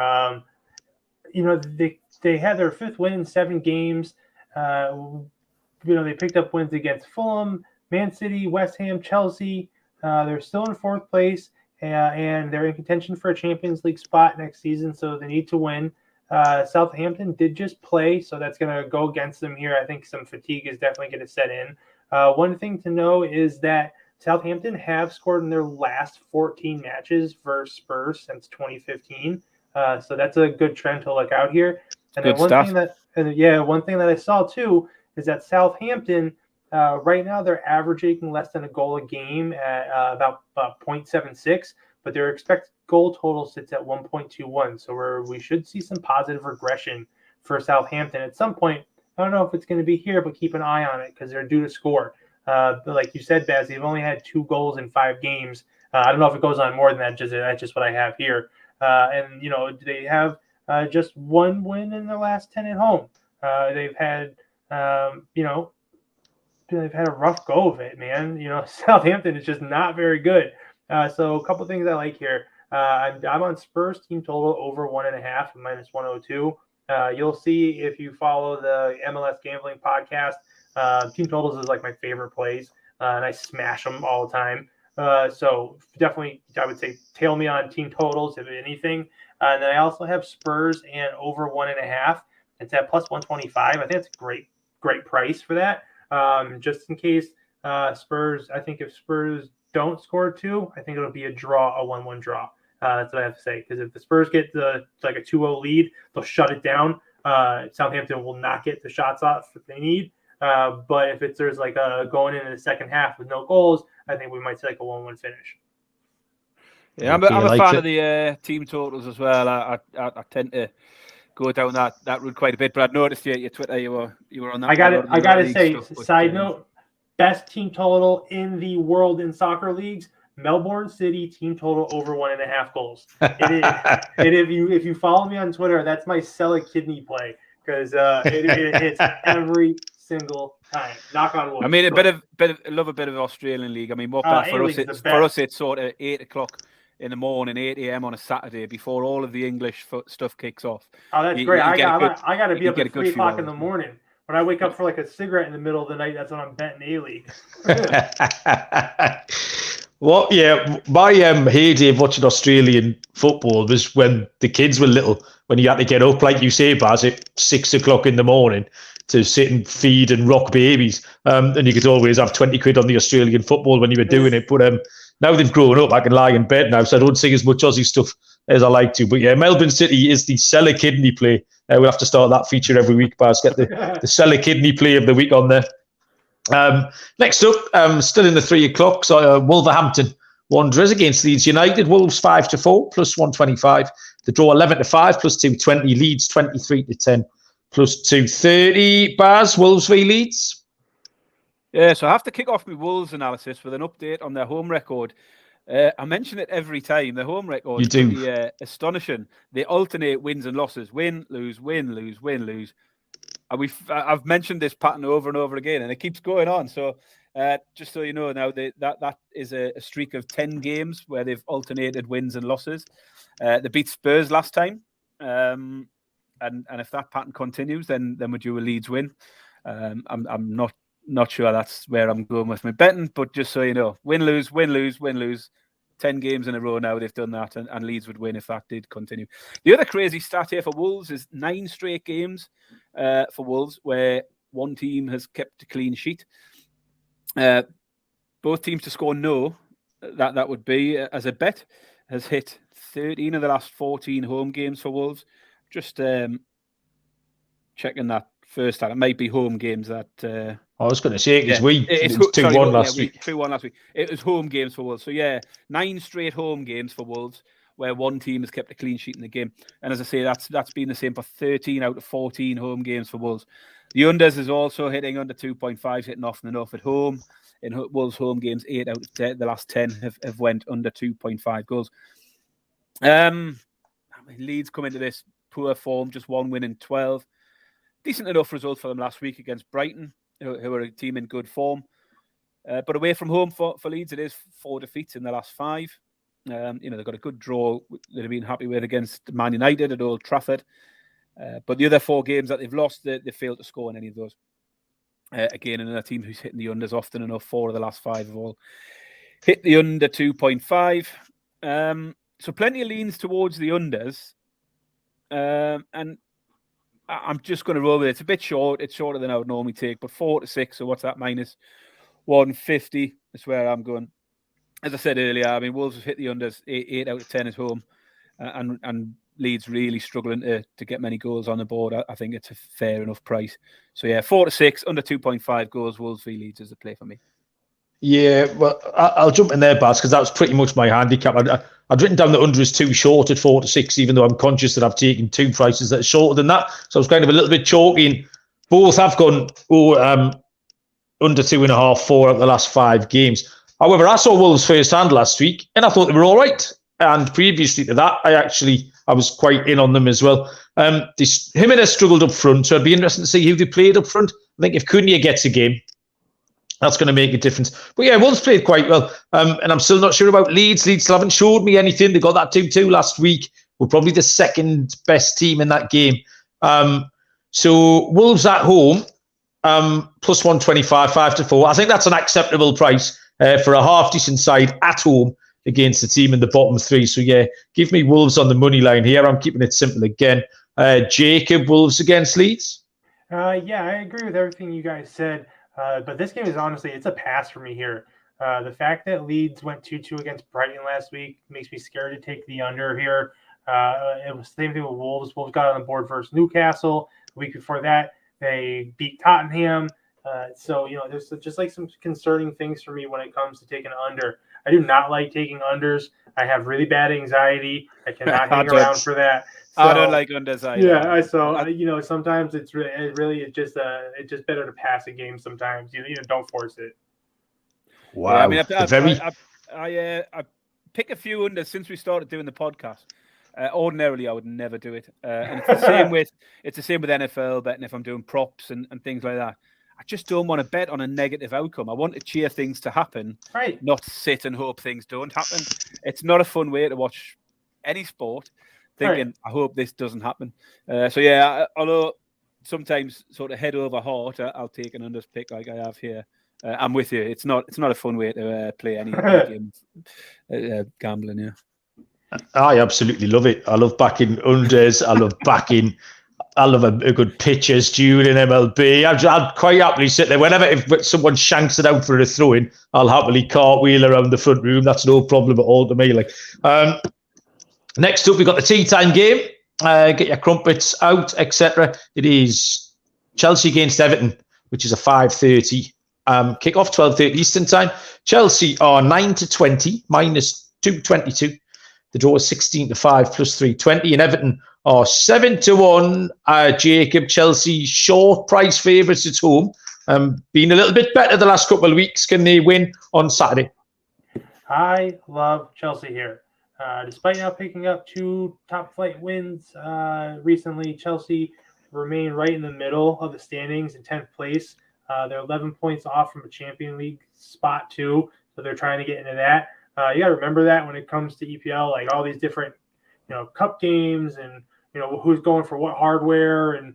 They had their 5th win in 7 games. They picked up wins against Fulham, Man City, West Ham, Chelsea. They're still in 4th place, and they're in contention for a Champions League spot next season, so they need to win. Southampton did just play, so that's going to go against them here. I think some fatigue is definitely going to set in. One thing to know is that Southampton have scored in their last 14 matches versus Spurs since 2015. So that's a good trend to look out here. And good then stuff. One thing that I saw too is that Southampton right now they're averaging less than a goal a game at about 0.76, but their expected goal total sits at 1.21. So we should see some positive regression for Southampton at some point. I don't know if it's going to be here, but keep an eye on it because they're due to score. But like you said, Baz, they've only had 2 goals in 5 games. I don't know if it goes on more than that. That's just what I have here. And they have just 1 win in their last 10 at home. They've had they've had a rough go of it, man. Southampton is just not very good. So a couple things I like here. I'm on Spurs team total over 1.5 minus 102. You'll see if you follow the MLS Gambling Podcast. Team totals is like my favorite plays, and I smash them all the time. So definitely, I would say tail me on team totals if anything. And then I also have Spurs and over 1.5. It's at plus 125. I think that's a great price for that. Just in case Spurs, I think if Spurs don't score 2, I think it'll be a 1-1 draw. That's what I have to say. Because if the Spurs get a 2-0 lead, they'll shut it down. Southampton will not get the shots off that they need. But if there's going into the second half with no goals, I think we might see a 1-1 finish. Yeah, I'm a fan of the team totals as well. I tend to go down that route quite a bit. But I'd noticed your Twitter, you were on that. I got to say, side note, best team total in the world in soccer leagues. Melbourne City team total over 1.5 goals. If you follow me on Twitter, that's my sell a kidney play because it hits every single time. Knock on wood. I mean, I love a bit of Australian league. I mean, what better for us? It's sort of 8 o'clock in the morning, 8 a.m. on a Saturday before all of the English stuff kicks off. Oh, that's great. I got to be up at 3 o'clock in the morning. When I wake up for like a cigarette in the middle of the night, that's when I'm betting A-League. Well, yeah, my heyday of watching Australian football was when the kids were little, when you had to get up, like you say, Baz, at 6 o'clock in the morning to sit and feed and rock babies. And you could always have 20 quid on the Australian football when you were doing it. But now they've grown up, I can lie in bed now, so I don't see as much Aussie stuff as I like to. But yeah, Melbourne City is the Cellar Kidney play. We'll have to start that feature every week, Baz. Get the Cellar Kidney play of the week on there. Next up, still in the 3 o'clock, so Wolverhampton Wanderers against Leeds United. Wolves 5-4 plus 125. The draw 11-5 plus 220. Leeds 23-10 plus 230. Baz, Wolves v Leeds. Yeah, so I have to kick off my Wolves analysis with an update on their home record. I mention it every time. The home record is pretty astonishing. They alternate wins and losses. Win, lose, win, lose, win, lose. And I've mentioned this pattern over and over again, and it keeps going on. So just so you know now, that is a streak of 10 games where they've alternated wins and losses. They beat Spurs last time. And if that pattern continues, then we're due a Leeds win. I'm not sure that's where I'm going with my betting, but just so you know, win, lose, win, lose, win, lose. 10 games in a row now they've done that, and Leeds would win if that did continue. The other crazy stat here for Wolves is 9 straight games for Wolves where one team has kept a clean sheet. Both teams to score no, that would be as a bet, has hit 13 of the last 14 home games for Wolves. Just checking that first time. It might be home games that... I was going to say it was 2-1 last week. 2-1 last week. It was home games for Wolves. So yeah, 9 straight home games for Wolves where one team has kept a clean sheet in the game. And as I say, that's been the same for 13 out of 14 home games for Wolves. The unders is also hitting under 2.5, hitting often enough at home. In Wolves' home games, 8 out of 10, the last 10 have went under 2.5 goals. Leeds come into this poor form, just 1 win in 12. Decent enough result for them last week against Brighton, who are a team in good form. But away from home for Leeds, it is 4 defeats in the last 5. They've got a good draw that they've been happy with against Man United at Old Trafford. But the other 4 games that they've lost, they failed to score in any of those. Again, another team who's hitting the unders often enough. 4 of the last 5 have all hit the under 2.5. So plenty of leans towards the unders. And I'm just going to roll with it. It's a bit short. It's shorter than I would normally take, but 4-6. So what's that? Minus 150. That's where I'm going. As I said earlier, I mean, Wolves have hit the unders 8 out of 10 at home, and Leeds really struggling to get many goals on the board. I think it's a fair enough price. So yeah, 4-6 under 2.5 goals. Wolves v Leeds is the play for me. Yeah, well, I'll jump in there, Baz, because that was pretty much my handicap. I'd written down the under is too short at 4-6, even though I'm conscious that I've taken 2 prices that are shorter than that. So I was kind of a little bit chalky. And both have gone under 2.5, 4 out of the last 5 games. However, I saw Wolves firsthand last week, and I thought they were all right. And previously to that, I was quite in on them as well. Jimenez struggled up front, so it'd be interesting to see who they played up front. I think if Cunha gets a game, that's going to make a difference. But yeah, Wolves played quite well. And I'm still not sure about Leeds. Leeds still haven't showed me anything. They got that 2-2 last week. We're probably the second best team in that game. So Wolves at home, plus 125, 5-4. I think that's an acceptable price for a half-decent side at home against the team in the bottom 3. So yeah, give me Wolves on the money line here. I'm keeping it simple again. Jacob, Wolves against Leeds? Yeah, I agree with everything you guys said. But this game is honestly, it's a pass for me here. The fact that Leeds went 2-2 against Brighton last week makes me scared to take the under here. It was the same thing with Wolves. Wolves got on the board versus Newcastle. The week before that, they beat Tottenham. So, there's just like some concerning things for me when it comes to taking under. I do not like taking unders. I have really bad anxiety. I cannot hang around for that. So, I don't like unders either. Yeah, so sometimes it's just better to pass a game. Sometimes don't force it. Wow, yeah, I pick a few unders since we started doing the podcast. Ordinarily, I would never do it, and it's the same with NFL betting. If I'm doing props and things like that, I just don't want to bet on a negative outcome. I want to cheer things to happen, Right. not sit and hope things don't happen. It's not a fun way to watch any sport, thinking, I hope this doesn't happen. So yeah, although sometimes sort of head over heart, I'll take an unders pick like I have here. I'm with you. It's not a fun way to play any game gambling. Yeah, I absolutely love it. I love backing unders. I love a good pitcher's duel in MLB. I'd quite happily sit there whenever if someone shanks it out for a throw-in. I'll happily cartwheel around the front room. That's no problem at all to me. Next up, we've got the tea time game. Get your crumpets out, etc. It is Chelsea against Everton, which is a 5:30 kickoff, 12:30 Eastern time. Chelsea are 9-20, minus 222. The draw is 16-5 plus 320, and Everton are 7-1. Jacob, Chelsea short price favourites at home. Been a little bit better the last couple of weeks. Can they win on Saturday? I love Chelsea here. Despite now picking up 2 top flight wins recently, Chelsea remain right in the middle of the standings in 10th place. They're 11 points off from a Champions League spot too, so they're trying to get into that. You got to remember that when it comes to EPL, like all these different, cup games and, who's going for what hardware and,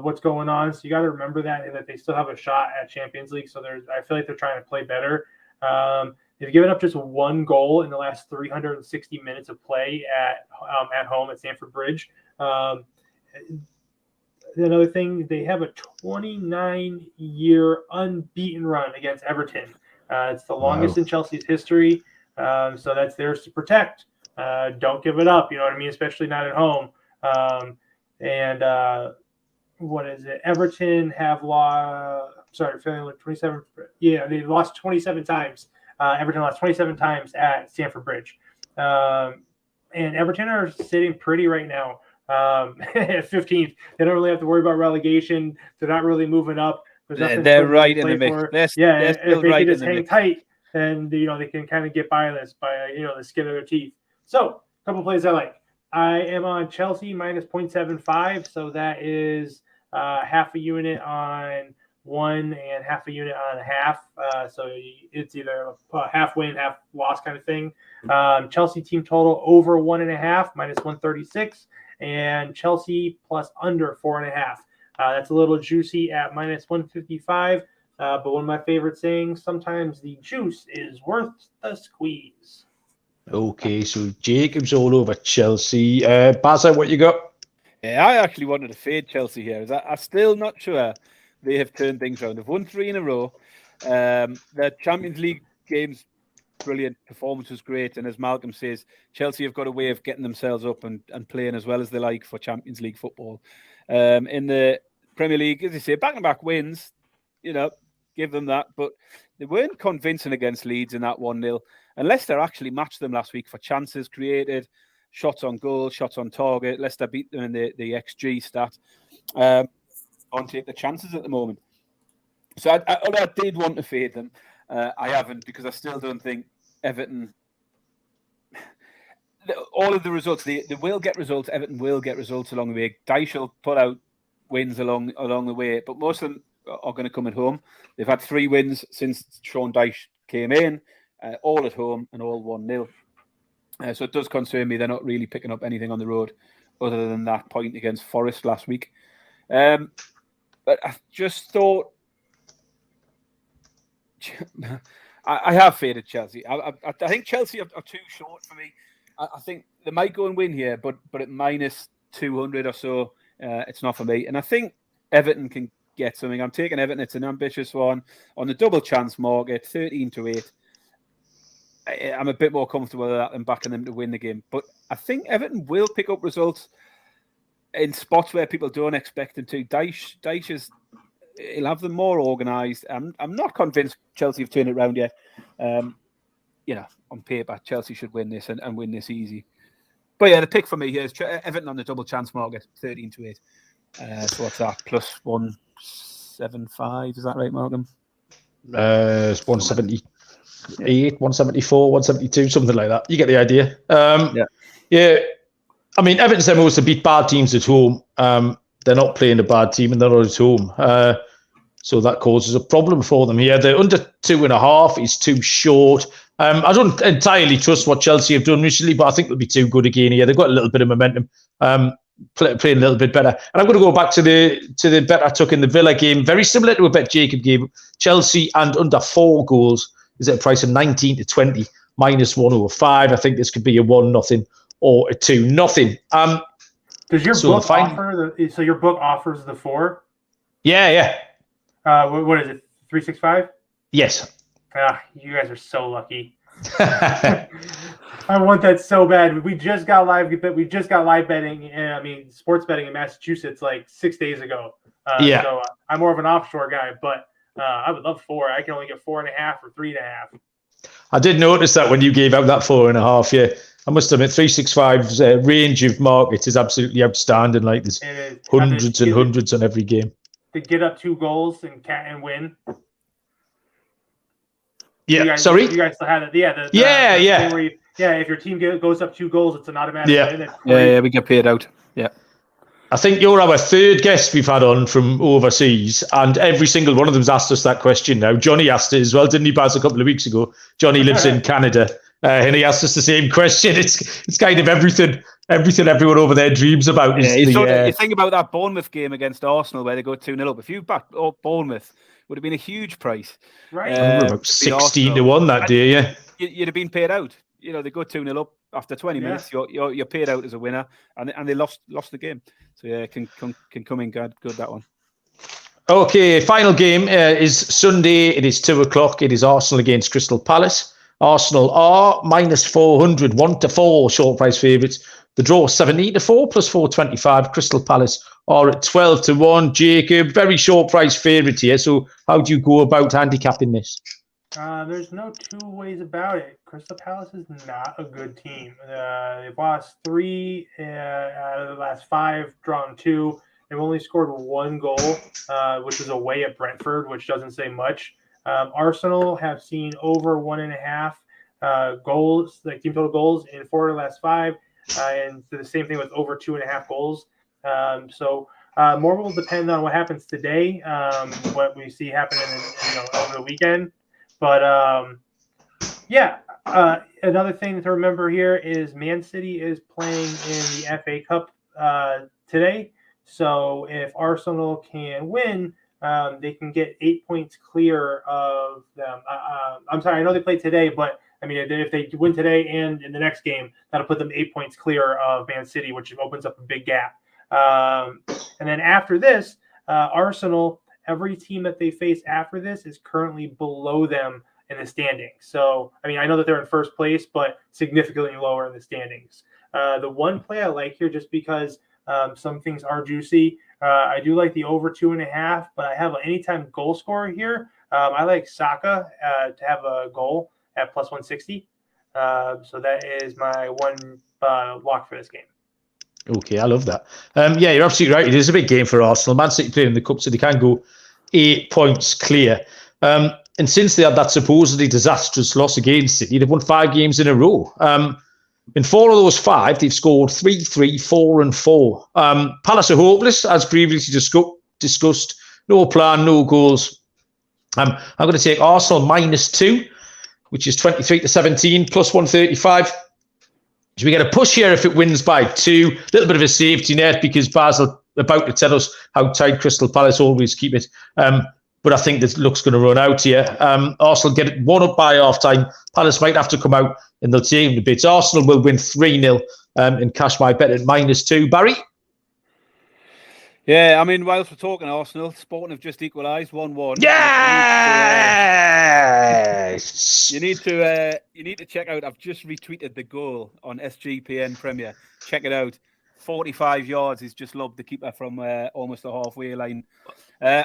what's going on. So you got to remember that they still have a shot at Champions League. So I feel like they're trying to play better. They've given up just 1 goal in the last 360 minutes of play at home at Stamford Bridge. Another thing, they have a 29-year unbeaten run against Everton. It's the longest in Chelsea's history. So that's theirs to protect. Don't give it up. You know what I mean? Especially not at home. What is it? Everton have lost. Sorry, feeling like 27. Yeah, they lost 27 times. Everton lost 27 times at Stamford Bridge. And Everton are sitting pretty right now at 15th. They don't really have to worry about relegation. They're not really moving up. They're right in the mix. They're still if they right can just in the hang mix. tight, then they can kind of get by this by the skin of their teeth. So a couple plays I like. I am on Chelsea minus 0.75, so that is half a unit on 1 and half a unit on a half. So it's either a half win, half loss kind of thing. Chelsea team total over 1.5 minus 136, and Chelsea plus under 4.5. That's a little juicy at minus 155. But one of my favorite sayings, sometimes the juice is worth the squeeze. Okay, so Jacob's all over Chelsea. Bazza, what you got? Yeah, I actually wanted to fade Chelsea here. I'm still not sure they have turned things around. They've won 3 in a row. Their Champions League games, brilliant. Performance was great. And as Malcolm says, Chelsea have got a way of getting themselves up and playing as well as they like for Champions League football. In the Premier League, as you say, back-to-back wins, give them that. But they weren't convincing against Leeds in that 1-0. And Leicester actually matched them last week for chances created, shots on goal, shots on target. Leicester beat them in the XG stat. On take the chances at the moment. So although I did want to fade them, I haven't, because I still don't think Everton... all of the results, they will get results. Everton will get results along the way. Dyche will put out wins along the way, but most of them are going to come at home. They've had 3 wins since Sean Dyche came in, all at home and all 1-0. So it does concern me they're not really picking up anything on the road other than that point against Forest last week. But I just thought I have faded Chelsea. I think Chelsea are too short for me. I think they might go and win here, but at minus 200 or so, it's not for me. And I think Everton can get something. I'm taking Everton. It's an ambitious one on the double chance market, 13-8. I'm a bit more comfortable with that than backing them to win the game. But I think Everton will pick up results in spots where people don't expect them to. Dyche he'll have them more organised. I'm not convinced Chelsea have turned it around yet. On paper, Chelsea should win this and win this easy. But yeah, the pick for me here is Everton on the double chance market, 13-8. So what's that? Plus 175. Is that right, Malcolm? It's 178, 174, 172, something like that. You get the idea. Yeah. I mean, Everton's supposed to beat bad teams at home. They're not playing a bad team and they're not at home. So that causes a problem for them here. The under 2.5 is too short. I don't entirely trust what Chelsea have done recently, but I think they'll be too good again here. They've got a little bit of momentum, playing a little bit better. And I'm going to go back to the bet I took in the Villa game. Very similar to a bet Jacob gave. Chelsea and under 4 goals is at a price of 19 to 20, minus 105. I think this could be a 1-0 or a 2-0. Does your book offer so your book offers the 4? Yeah. What is it? 365? Yes. You guys are so lucky. I want that so bad. We just got live betting. Sports betting in Massachusetts like 6 days ago. So I'm more of an offshore guy, but I would love 4. I can only get 4.5 or 3.5. I did notice that when you gave out that 4.5. Yeah, I must admit 365's range of markets is absolutely outstanding. Like there's hundreds and hundreds on every game. To get up 2 goals and win. Yeah, you sorry? You guys still have it. Yeah. If your team goes up 2 goals, it's an automatic win. Yeah, we get paid out. Yeah. I think you're our 3rd guest we've had on from overseas, and every single one of them's asked us that question now. Johnny asked it as well, didn't he, Baz, a couple of weeks ago? Johnny lives in Canada, and he asked us the same question. It's kind of everything everyone over there dreams about. You think about that Bournemouth game against Arsenal where they go 2-0 up. If you backed Bournemouth, would have been a huge price. Right. About 16 to 1 that day, yeah. You'd have been paid out. They go 2-0 up after 20 minutes. You're paid out as a winner, and they lost the game. So yeah, can come in good that one. Okay, final game is Sunday. It is 2:00. It is Arsenal against Crystal Palace. Arsenal are minus 400, 1-4 short price favourites. The draw 17-4 plus 425. Crystal Palace are at 12-1. Jacob, very short price favourite here. So how do you go about handicapping this? There's no 2 ways about it. Crystal Palace is not a good team. They've lost 3 out of the last 5, drawn 2. They've only scored 1 goal, which was away at Brentford, which doesn't say much. Arsenal have seen over 1.5 goals, like team total goals, in 4 of the last 5, and the same thing with over 2.5 goals. So more will depend on what happens today, what we see happening over the weekend. But another thing to remember here is Man City is playing in the FA Cup today. So if Arsenal can win, they can get 8 points clear of them. I'm sorry, I know they play today, but I mean, if they win today and in the next game, that'll put them 8 points clear of Man City, which opens up a big gap. And then after this, Arsenal, every team that they face after this is currently below them in the standings. So, I mean, I know that they're in first place, but significantly lower in the standings. The one play I like here, just because some things are juicy, I do like the over 2.5, but I have an anytime goal scorer here. I like Saka to have a goal at plus 160. So that is my one lock for this game. Okay, I love that. You're absolutely right. It is a big game for Arsenal. Man City playing in the Cup, so they can go 8 points clear. And since they had that supposedly disastrous loss against City, they've won 5 games in a row. In 4 of those 5, they've scored 3-3, 4 and 4. Palace are hopeless, as previously discussed. No plan, no goals. I'm going to take Arsenal -2, which is 23-17, plus 135. So we get a push here if it wins by 2. A little bit of a safety net because Basel about to tell us how tight Crystal Palace always keep it. But I think this luck's going to run out here. Arsenal get it 1 up by half-time. Palace might have to come out and they'll take them to bits. Arsenal will win 3-0 and cash my bet at -2. Barry? Yeah, I mean, whilst we're talking Arsenal, Sporting have just equalised 1-1. Yes! You need to check out. I've just retweeted the goal on SGPN Premier. Check it out. 45 yards. He's just lobbed the keeper from almost the halfway line. I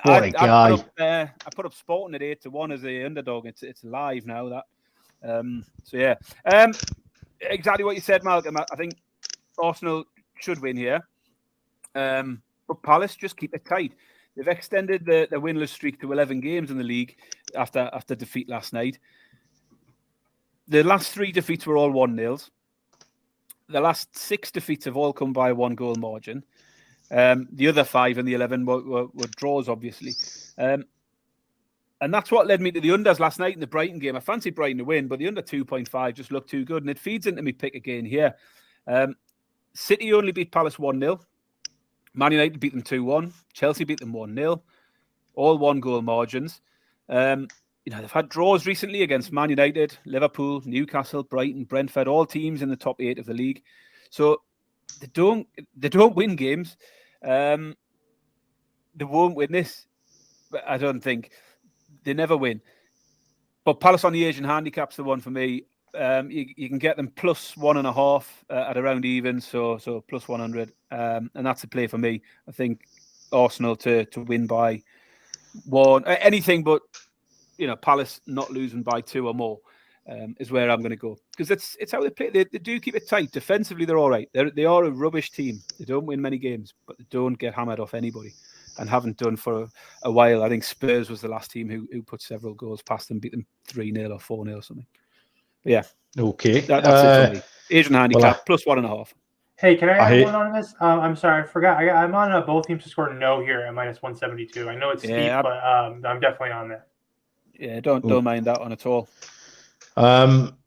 put up Sporting at 8-1 as the underdog. It's live now. That. Exactly what you said, Malcolm. I think Arsenal should win here. But Palace just keep it tight. They've extended the winless streak to 11 games in the league after defeat last night. The last 3 defeats were all 1-0s. The last 6 defeats have all come by a 1-goal margin. The other 5 and the 11 were draws, obviously. And that's what led me to the unders last night in the Brighton game. I fancied Brighton to win, but the under 2.5 just looked too good. And it feeds into me pick again here. City only beat Palace 1-0. Man United beat them 2-1. Chelsea beat them 1-0. All 1-goal margins. They've had draws recently against Man United, Liverpool, Newcastle, Brighton, Brentford, all teams in the top 8 of the league. So they don't win games. They won't win this. I don't think. They never win. But Palace on the Asian handicap's the one for me. You can get them plus 1.5 at around even, so plus 100. And that's a play for me. I think Arsenal to win by 1. Anything but, Palace not losing by 2 or more is where I'm going to go. Because it's how they play. They do keep it tight. Defensively, they're all right. They are a rubbish team. They don't win many games, but they don't get hammered off anybody. And haven't done for a while. I think Spurs was the last team who put several goals past them, beat them 3-0 or 4-0 or something. But yeah. Okay. That's it for me. Asian handicap, plus 1.5. Hey, can I add one on this? I'm sorry, I forgot. I'm on both teams to score no here at minus 172. I know it's steep, but I'm definitely on that. Yeah, don't mind that one at all.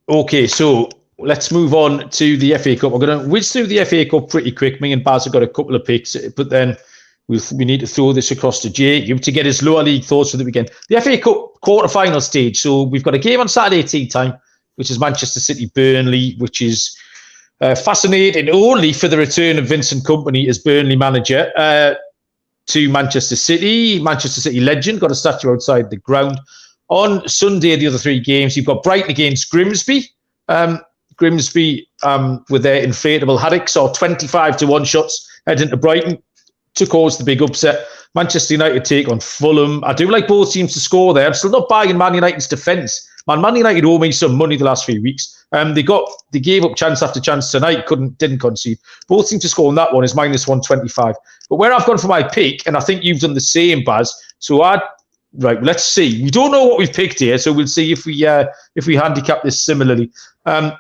Okay, so let's move on to the FA Cup. We're going to whiz through the FA Cup pretty quick. Me and Baz have got a couple of picks, but then we need to throw this across to Jacob to get his lower league thoughts for the weekend. The FA Cup quarter-final stage. So we've got a game on Saturday tea time, which is Manchester City Burnley, which is fascinating only for the return of Vincent Kompany as Burnley manager to Manchester City. Manchester City legend, got a statue outside the ground. On Sunday, the other 3 games, you've got Brighton against Grimsby. Grimsby with their inflatable haddocks or 25-1 shots heading to Brighton to cause the big upset. Manchester United take on Fulham. I do like both teams to score there. I'm still not buying Man United's defence. Man United owe me some money the last few weeks. They gave up chance after chance tonight, didn't concede. Both teams to score on that one is minus 125. But where I've gone for my pick, and I think you've done the same, Baz. So right, let's see. We don't know what we've picked here, so we'll see if we handicap this similarly.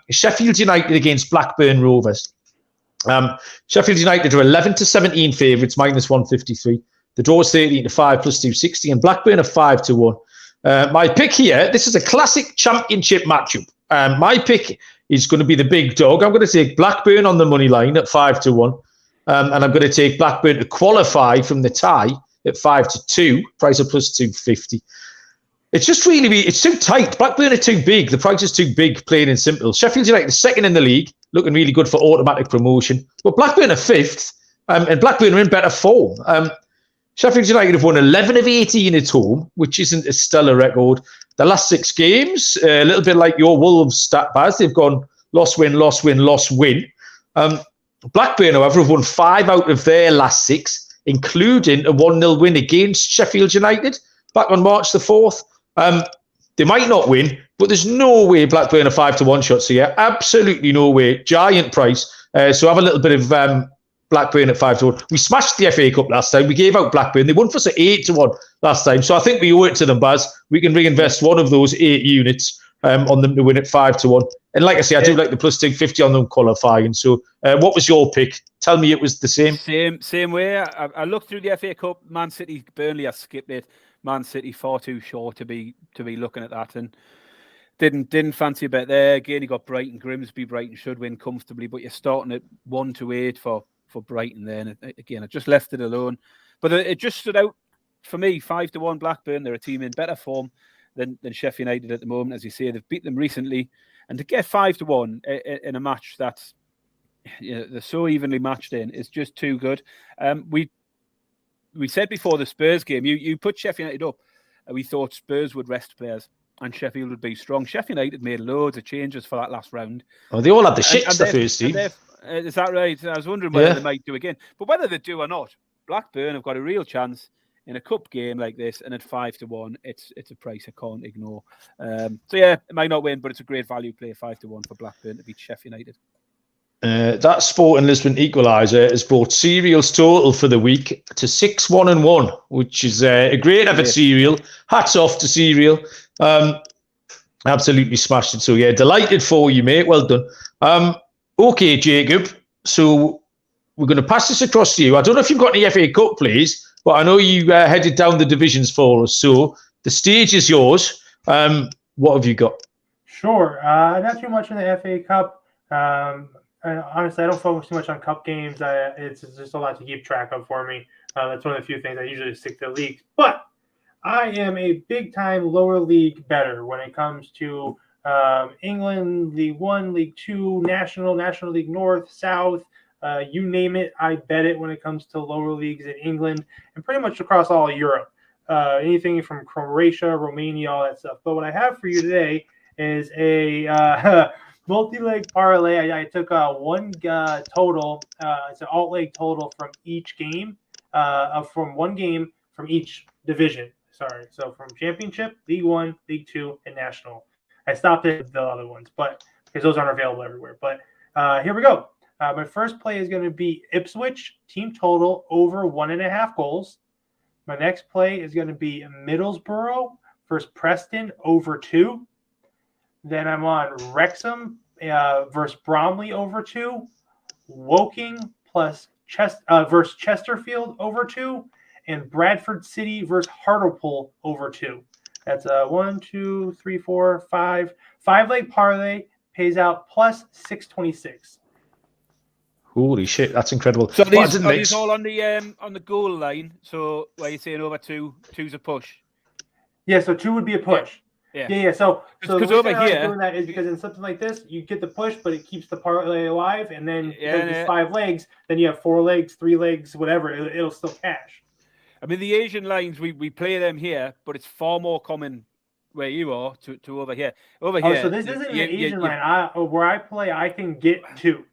Sheffield United against Blackburn Rovers. Sheffield United are 11-17 favourites, minus 153. The draw is 13-5 plus 260, and Blackburn are 5-1. My pick here, this is a classic championship matchup. My pick is going to be the big dog. I'm going to take Blackburn on the money line at 5-1, and I'm going to take Blackburn to qualify from the tie at 5-2, price of plus 250. It's just it's too tight. Blackburn are too big. The price is too big, plain and simple. Sheffield United is second in the league, looking really good for automatic promotion. But Blackburn are 5th, and Blackburn are in better form. Sheffield United have won 11 of 18 at home, which isn't a stellar record. The last 6 games, a little bit like your Wolves stat, Baz, they've gone loss, win, loss, win, loss, win. Blackburn, however, have won 5 out of their last 6, including a 1-0 win against Sheffield United back on March the 4th. They might not win, but there's no way Blackburn are 5-1 shots here. Absolutely no way. Giant price. So have a little bit of Blackburn at 5-1. We smashed the FA Cup last time. We gave out Blackburn. They won for us at 8-1 last time. So I think we owe it to them, Baz. We can reinvest one of those 8 units on them to win at 5-1. And like I say, I do like the plus 250 on them qualifying. So what was your pick? Tell me it was the same. Same way. I looked through the FA Cup. Man City, Burnley, I skipped it. Man City far too short to be looking at that, and didn't fancy a bet there. Again, you got Brighton, Grimsby. Brighton should win comfortably, but you're starting at 1-8 for Brighton there. And again, I just left it alone. But it just stood out for me. 5-1 Blackburn. They're a team in better form than Sheffield United at the moment, as you say. They've beat them recently, and to get 5-1 in a match that's they're so evenly matched in is just too good. We said before the Spurs game, you put Sheffield United up, and we thought Spurs would rest players and Sheffield would be strong. Sheffield United made loads of changes for that last round. Oh, they all had the shits the first team. Is that right? I was wondering whether they might do again. But whether they do or not, Blackburn have got a real chance in a cup game like this, and at 5-1, it's a price I can't ignore. So yeah, it might not win, but it's a great value play, 5-1 for Blackburn to beat Sheffield United. That Sporting Lisbon equaliser has brought Serial's total for the week to 6-1-1, which is a great effort, Serial. Hats off to Serial. Absolutely smashed it. So yeah, delighted for you, mate. Well done. Okay, Jacob. So we're going to pass this across to you. I don't know if you've got any FA Cup plays, but I know you headed down the divisions for us. So the stage is yours. What have you got? Sure. Not too much in the FA Cup. Honestly, I don't focus too much on cup games. It's just a lot to keep track of for me. That's one of the few things I usually stick to leagues. But I am a big-time lower league bettor when it comes to England, League One, League Two, National League North, South. You name it, I bet it when it comes to lower leagues in England and pretty much across all of Europe. Anything from Croatia, Romania, all that stuff. But what I have for you today is a multi-leg parlay. I took one total. It's an alt-leg total from each game, from one game from each division. Sorry. So from Championship, League One, League Two, and National. I stopped at the other ones, but because those aren't available everywhere. But here we go. My first play is going to be Ipswich, team total over 1.5 goals. My next play is going to be Middlesbrough versus Preston over 2. Then I'm on Wrexham versus Bromley over 2. Woking plus versus Chesterfield over 2. And Bradford City versus Hartlepool over 2. That's a 1, 2, 3, 4, 5. 5-leg parlay pays out plus 626. Holy shit, that's incredible. So these all on the goal line. So where you're saying over 2's a push. Yeah, so 2 would be a push. Yeah. So because over here, doing that is because in something like this, you get the push, but it keeps the parlay alive, and then it's 5 legs. Then you have 4 legs, 3 legs, whatever. It'll still cash. I mean, the Asian lines we play them here, but it's far more common where you are to over here. Over here. So this isn't an Asian line. Where I play, I can get 2.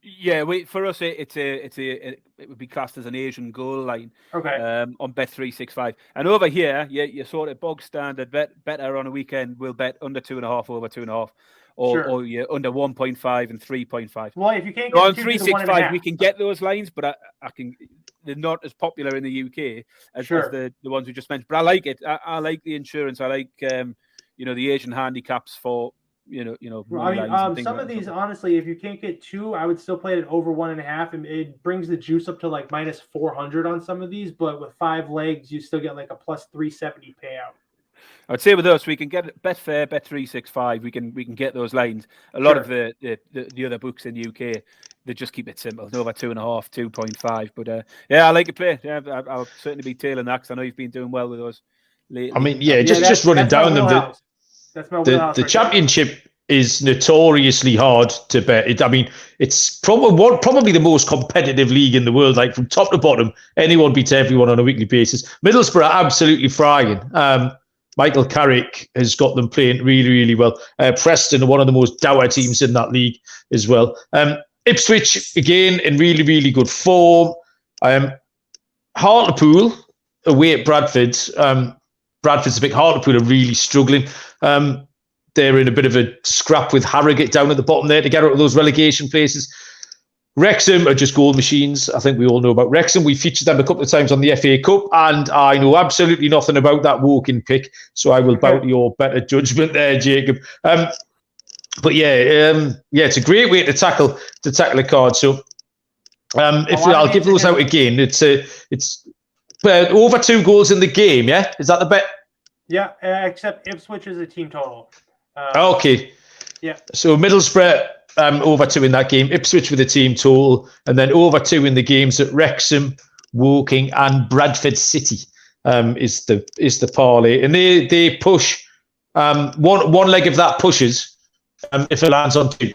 Yeah, for us, it would be classed as an Asian goal line. Okay. On Bet365, and over here, you're sort of bog standard better on a weekend. We'll bet under 2.5 over 2.5, or you're under 1.5 and 3.5. Well, if you can't get on 365, we can get those lines, but I can. They're not as popular in the UK as the ones we just mentioned. But I like it. I like the insurance. I like the Asian handicaps for. I mean, some of these, honestly, if you can't get 2, I would still play it over 1.5, and it brings the juice up to like minus 400 on some of these. But with 5 legs, you still get like a plus 370 payout. I'd say with us, we can get Betfair, Bet365. We can get those lines. A lot of the other books in the UK, they just keep it simple. Over 2.5, 2.5. But I like to play. Yeah, I'll certainly be tailing that because I know you've been doing well with us lately. I mean, just running down them. The championship is notoriously hard to bet. It's probably the most competitive league in the world. Like from top to bottom, anyone beats everyone on a weekly basis. Middlesbrough are absolutely frying. Michael Carrick has got them playing really, really well. Preston are one of the most dour teams in that league as well. Ipswich again in really, really good form. Hartlepool away at Bradford. Bradford's a big. Hartlepool are really struggling. They're in a bit of a scrap with Harrogate down at the bottom there to get out of those relegation places. Wrexham are just goal machines. I think we all know about Wrexham. We featured them a couple of times on the FA Cup, and I know absolutely nothing about that Woking pick, so I will bow to your better judgment there, Jacob. But it's a great way to tackle a card. So I'll give those out again. It's over 2 goals in the game. Yeah, is that the bet? Yeah, except Ipswich is a team total. Okay. Yeah. So Middlesbrough over 2 in that game. Ipswich with a team total, and then over 2 in the games at Wrexham, Woking, and Bradford City is the parlay, and they push one leg of that pushes if it lands on 2,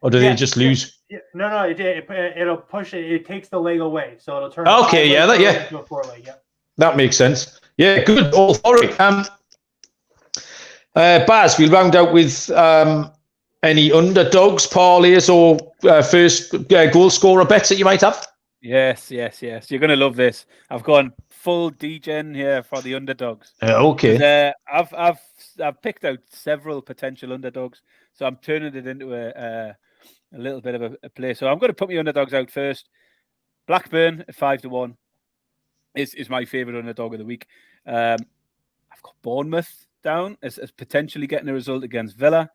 or do they just lose? Yeah. No, it'll push it. It takes the leg away, so it'll turn. Okay, into a 4 leg. Yeah. That makes sense. Yeah, good. All for it. Baz, we'll round out with any underdogs, parlays, or first goal scorer bets that you might have. Yes. You're going to love this. I've gone full degen here for the underdogs. Okay. I've picked out several potential underdogs, so I'm turning it into a little bit of a play. So I'm going to put my underdogs out first. Blackburn at 5-1 is my favourite underdog of the week. I've got Bournemouth down as potentially getting a result against Villa.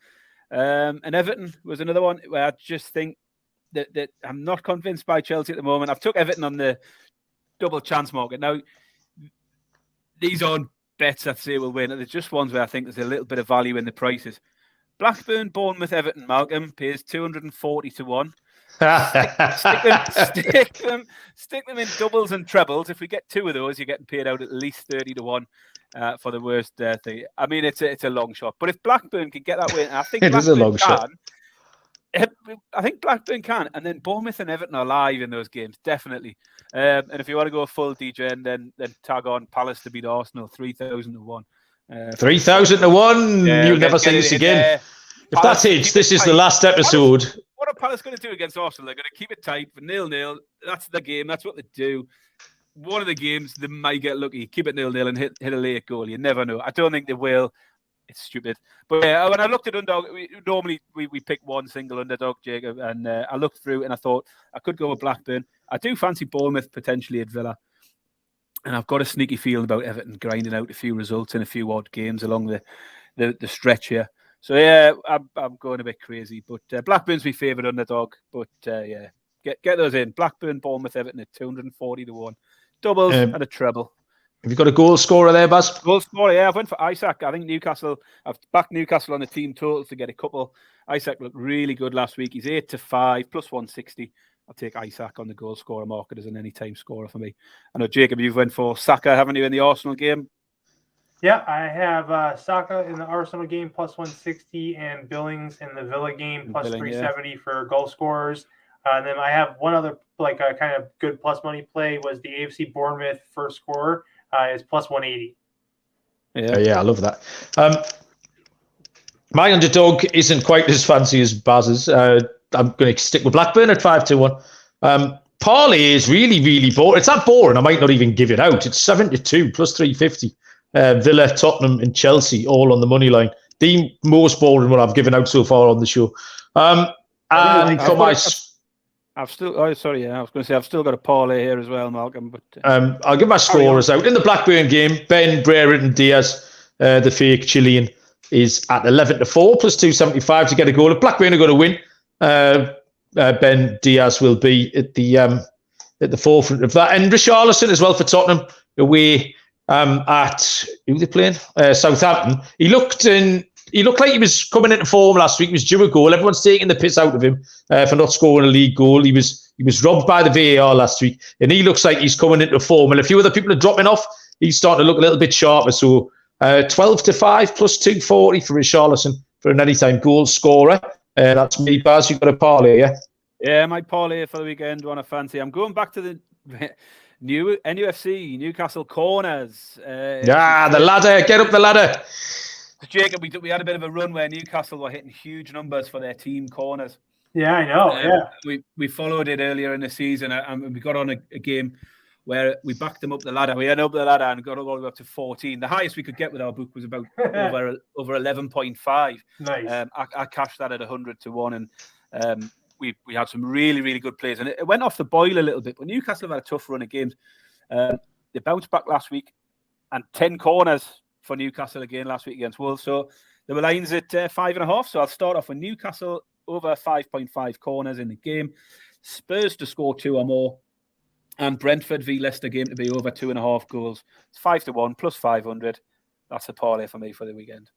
And Everton was another one where I just think that I'm not convinced by Chelsea at the moment. I've took Everton on the double chance market. Now, these aren't bets I'd say will win. There's just ones where I think there's a little bit of value in the prices. Blackburn, Bournemouth, Everton, Malcolm pays 240 to 1. Stick them in doubles and trebles. If we get 2 of those, you're getting paid out at least 30 to 1 for the worst thing. I mean, it's a long shot. But if Blackburn can get that win, I think it is a long shot. I think Blackburn can, and then Bournemouth and Everton are live in those games, definitely. And if you want to go full DJing, then tag on Palace to beat Arsenal, 3,000 to 1. 3,000 to 1. You'll never see this again. If that's it, this is the last episode. What are Palace going to do against Arsenal? They're going to keep it tight for 0-0. That's the game. That's what they do. One of the games they might get lucky, keep it 0-0 and hit a late goal. You never know. I don't think they will. It's stupid. But when I looked at underdog, normally we pick one single underdog, Jacob, and I looked through and I thought I could go with Blackburn. I do fancy Bournemouth potentially at Villa. And I've got a sneaky feeling about Everton grinding out a few results in a few odd games along the stretch here. So, yeah, I'm going a bit crazy. But Blackburn's my favourite underdog. But, yeah, get those in. Blackburn, Bournemouth, Everton at 240 to 1. Doubles and a treble. Have you got a goal scorer there, Baz? Goal scorer, yeah. I've went for Isaac. I think I've backed Newcastle on the team total to get a couple. Isaac looked really good last week. He's 8-5, plus 160. I'll take Isaac on the goal scorer market as an anytime scorer for me. I know, Jacob, you've went for Saka, haven't you, in the Arsenal game? Yeah, I have Saka in the Arsenal game, plus 160, and Billings in the Villa game, plus 370 for goal scorers. And then I have one other kind of good plus money play was the AFC Bournemouth first scorer. Is plus 180. Yeah, I love that. My underdog isn't quite as fancy as Baz's. I'm going to stick with Blackburn at 5-1. Parlay is really, really boring. It's that boring. I might not even give it out. It's 7-2 plus 350. Villa, Tottenham, and Chelsea all on the money line. The most boring one I've given out so far on the show. I've still got a parlay here as well, Malcolm. But I'll give my scorers out. In the Blackburn game, Ben Brereton Diaz, the fake Chilean, is at 11-4 plus 275 to get a goal. If Blackburn are going to win, Ben Diaz will be at the forefront of that. And Richarlison as well for Tottenham away at who they playing? Southampton. He looked like he was coming into form last week. He was due a goal. Everyone's taking the piss out of him for not scoring a league goal. He was robbed by the VAR last week, and he looks like he's coming into form. And a few other people are dropping off. He's starting to look a little bit sharper. So 12-5 plus 240 for Richarlison for an anytime goal scorer. That's me, Baz. You've got a parlay, yeah? Yeah, my parlay for the weekend. One I fancy. I'm going back to the new NUFC Newcastle corners. The ladder. Get up the ladder. Jacob, we had a bit of a run where Newcastle were hitting huge numbers for their team corners. Yeah, I know. We followed it earlier in the season, and we got on a game where we backed them up the ladder. We ended up the ladder and got all the way up to 14. The highest we could get with our book was about over 11.5. Nice. I cashed that at 100 to 1, and we had some really, really good plays. And it went off the boil a little bit, but Newcastle have had a tough run of games. They bounced back last week, and 10 corners for Newcastle again last week against Wolves. So there were lines at 5.5. So I'll start off with Newcastle over 5.5 corners in the game. Spurs to score 2 or more. And Brentford v Leicester game to be over 2.5 goals. It's 5-1 plus 500. That's a parlay for me for the weekend.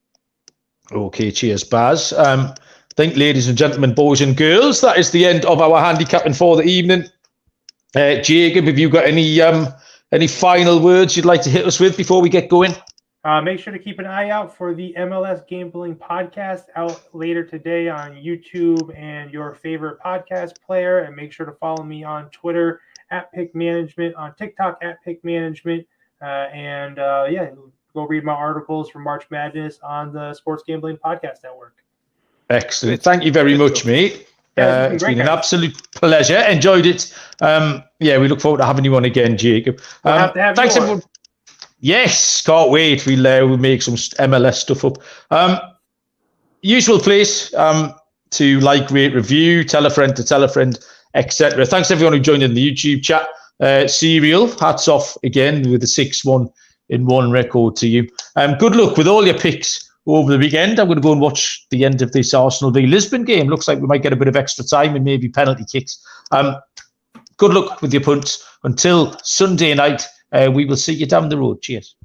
Okay, cheers, Baz. I think, ladies and gentlemen, boys and girls, that is the end of our handicapping for the evening. Jacob, have you got any final words you'd like to hit us with before we get going? Make sure to keep an eye out for the MLS Gambling Podcast out later today on YouTube and your favorite podcast player. And make sure to follow me on Twitter at Pick Management, on TikTok at Pick Management. Go read my articles for March Madness on the Sports Gambling Podcast Network. Excellent. Thank you very much, mate. It's been an absolute pleasure. Enjoyed it. We look forward to having you on again, Jacob. We'll have to have thanks, you everyone. Yes, can't wait. We'll make some MLS stuff up. Usual place to like, rate, review, tell a friend to tell a friend, etc. Thanks everyone who joined in the YouTube chat. Serial, hats off again with the 6-1-1 record to you. Good luck with all your picks over the weekend. I'm going to go and watch the end of this Arsenal v Lisbon game. Looks like we might get a bit of extra time and maybe penalty kicks. Good luck with your punts. Until Sunday night, we will see you down the road. Cheers.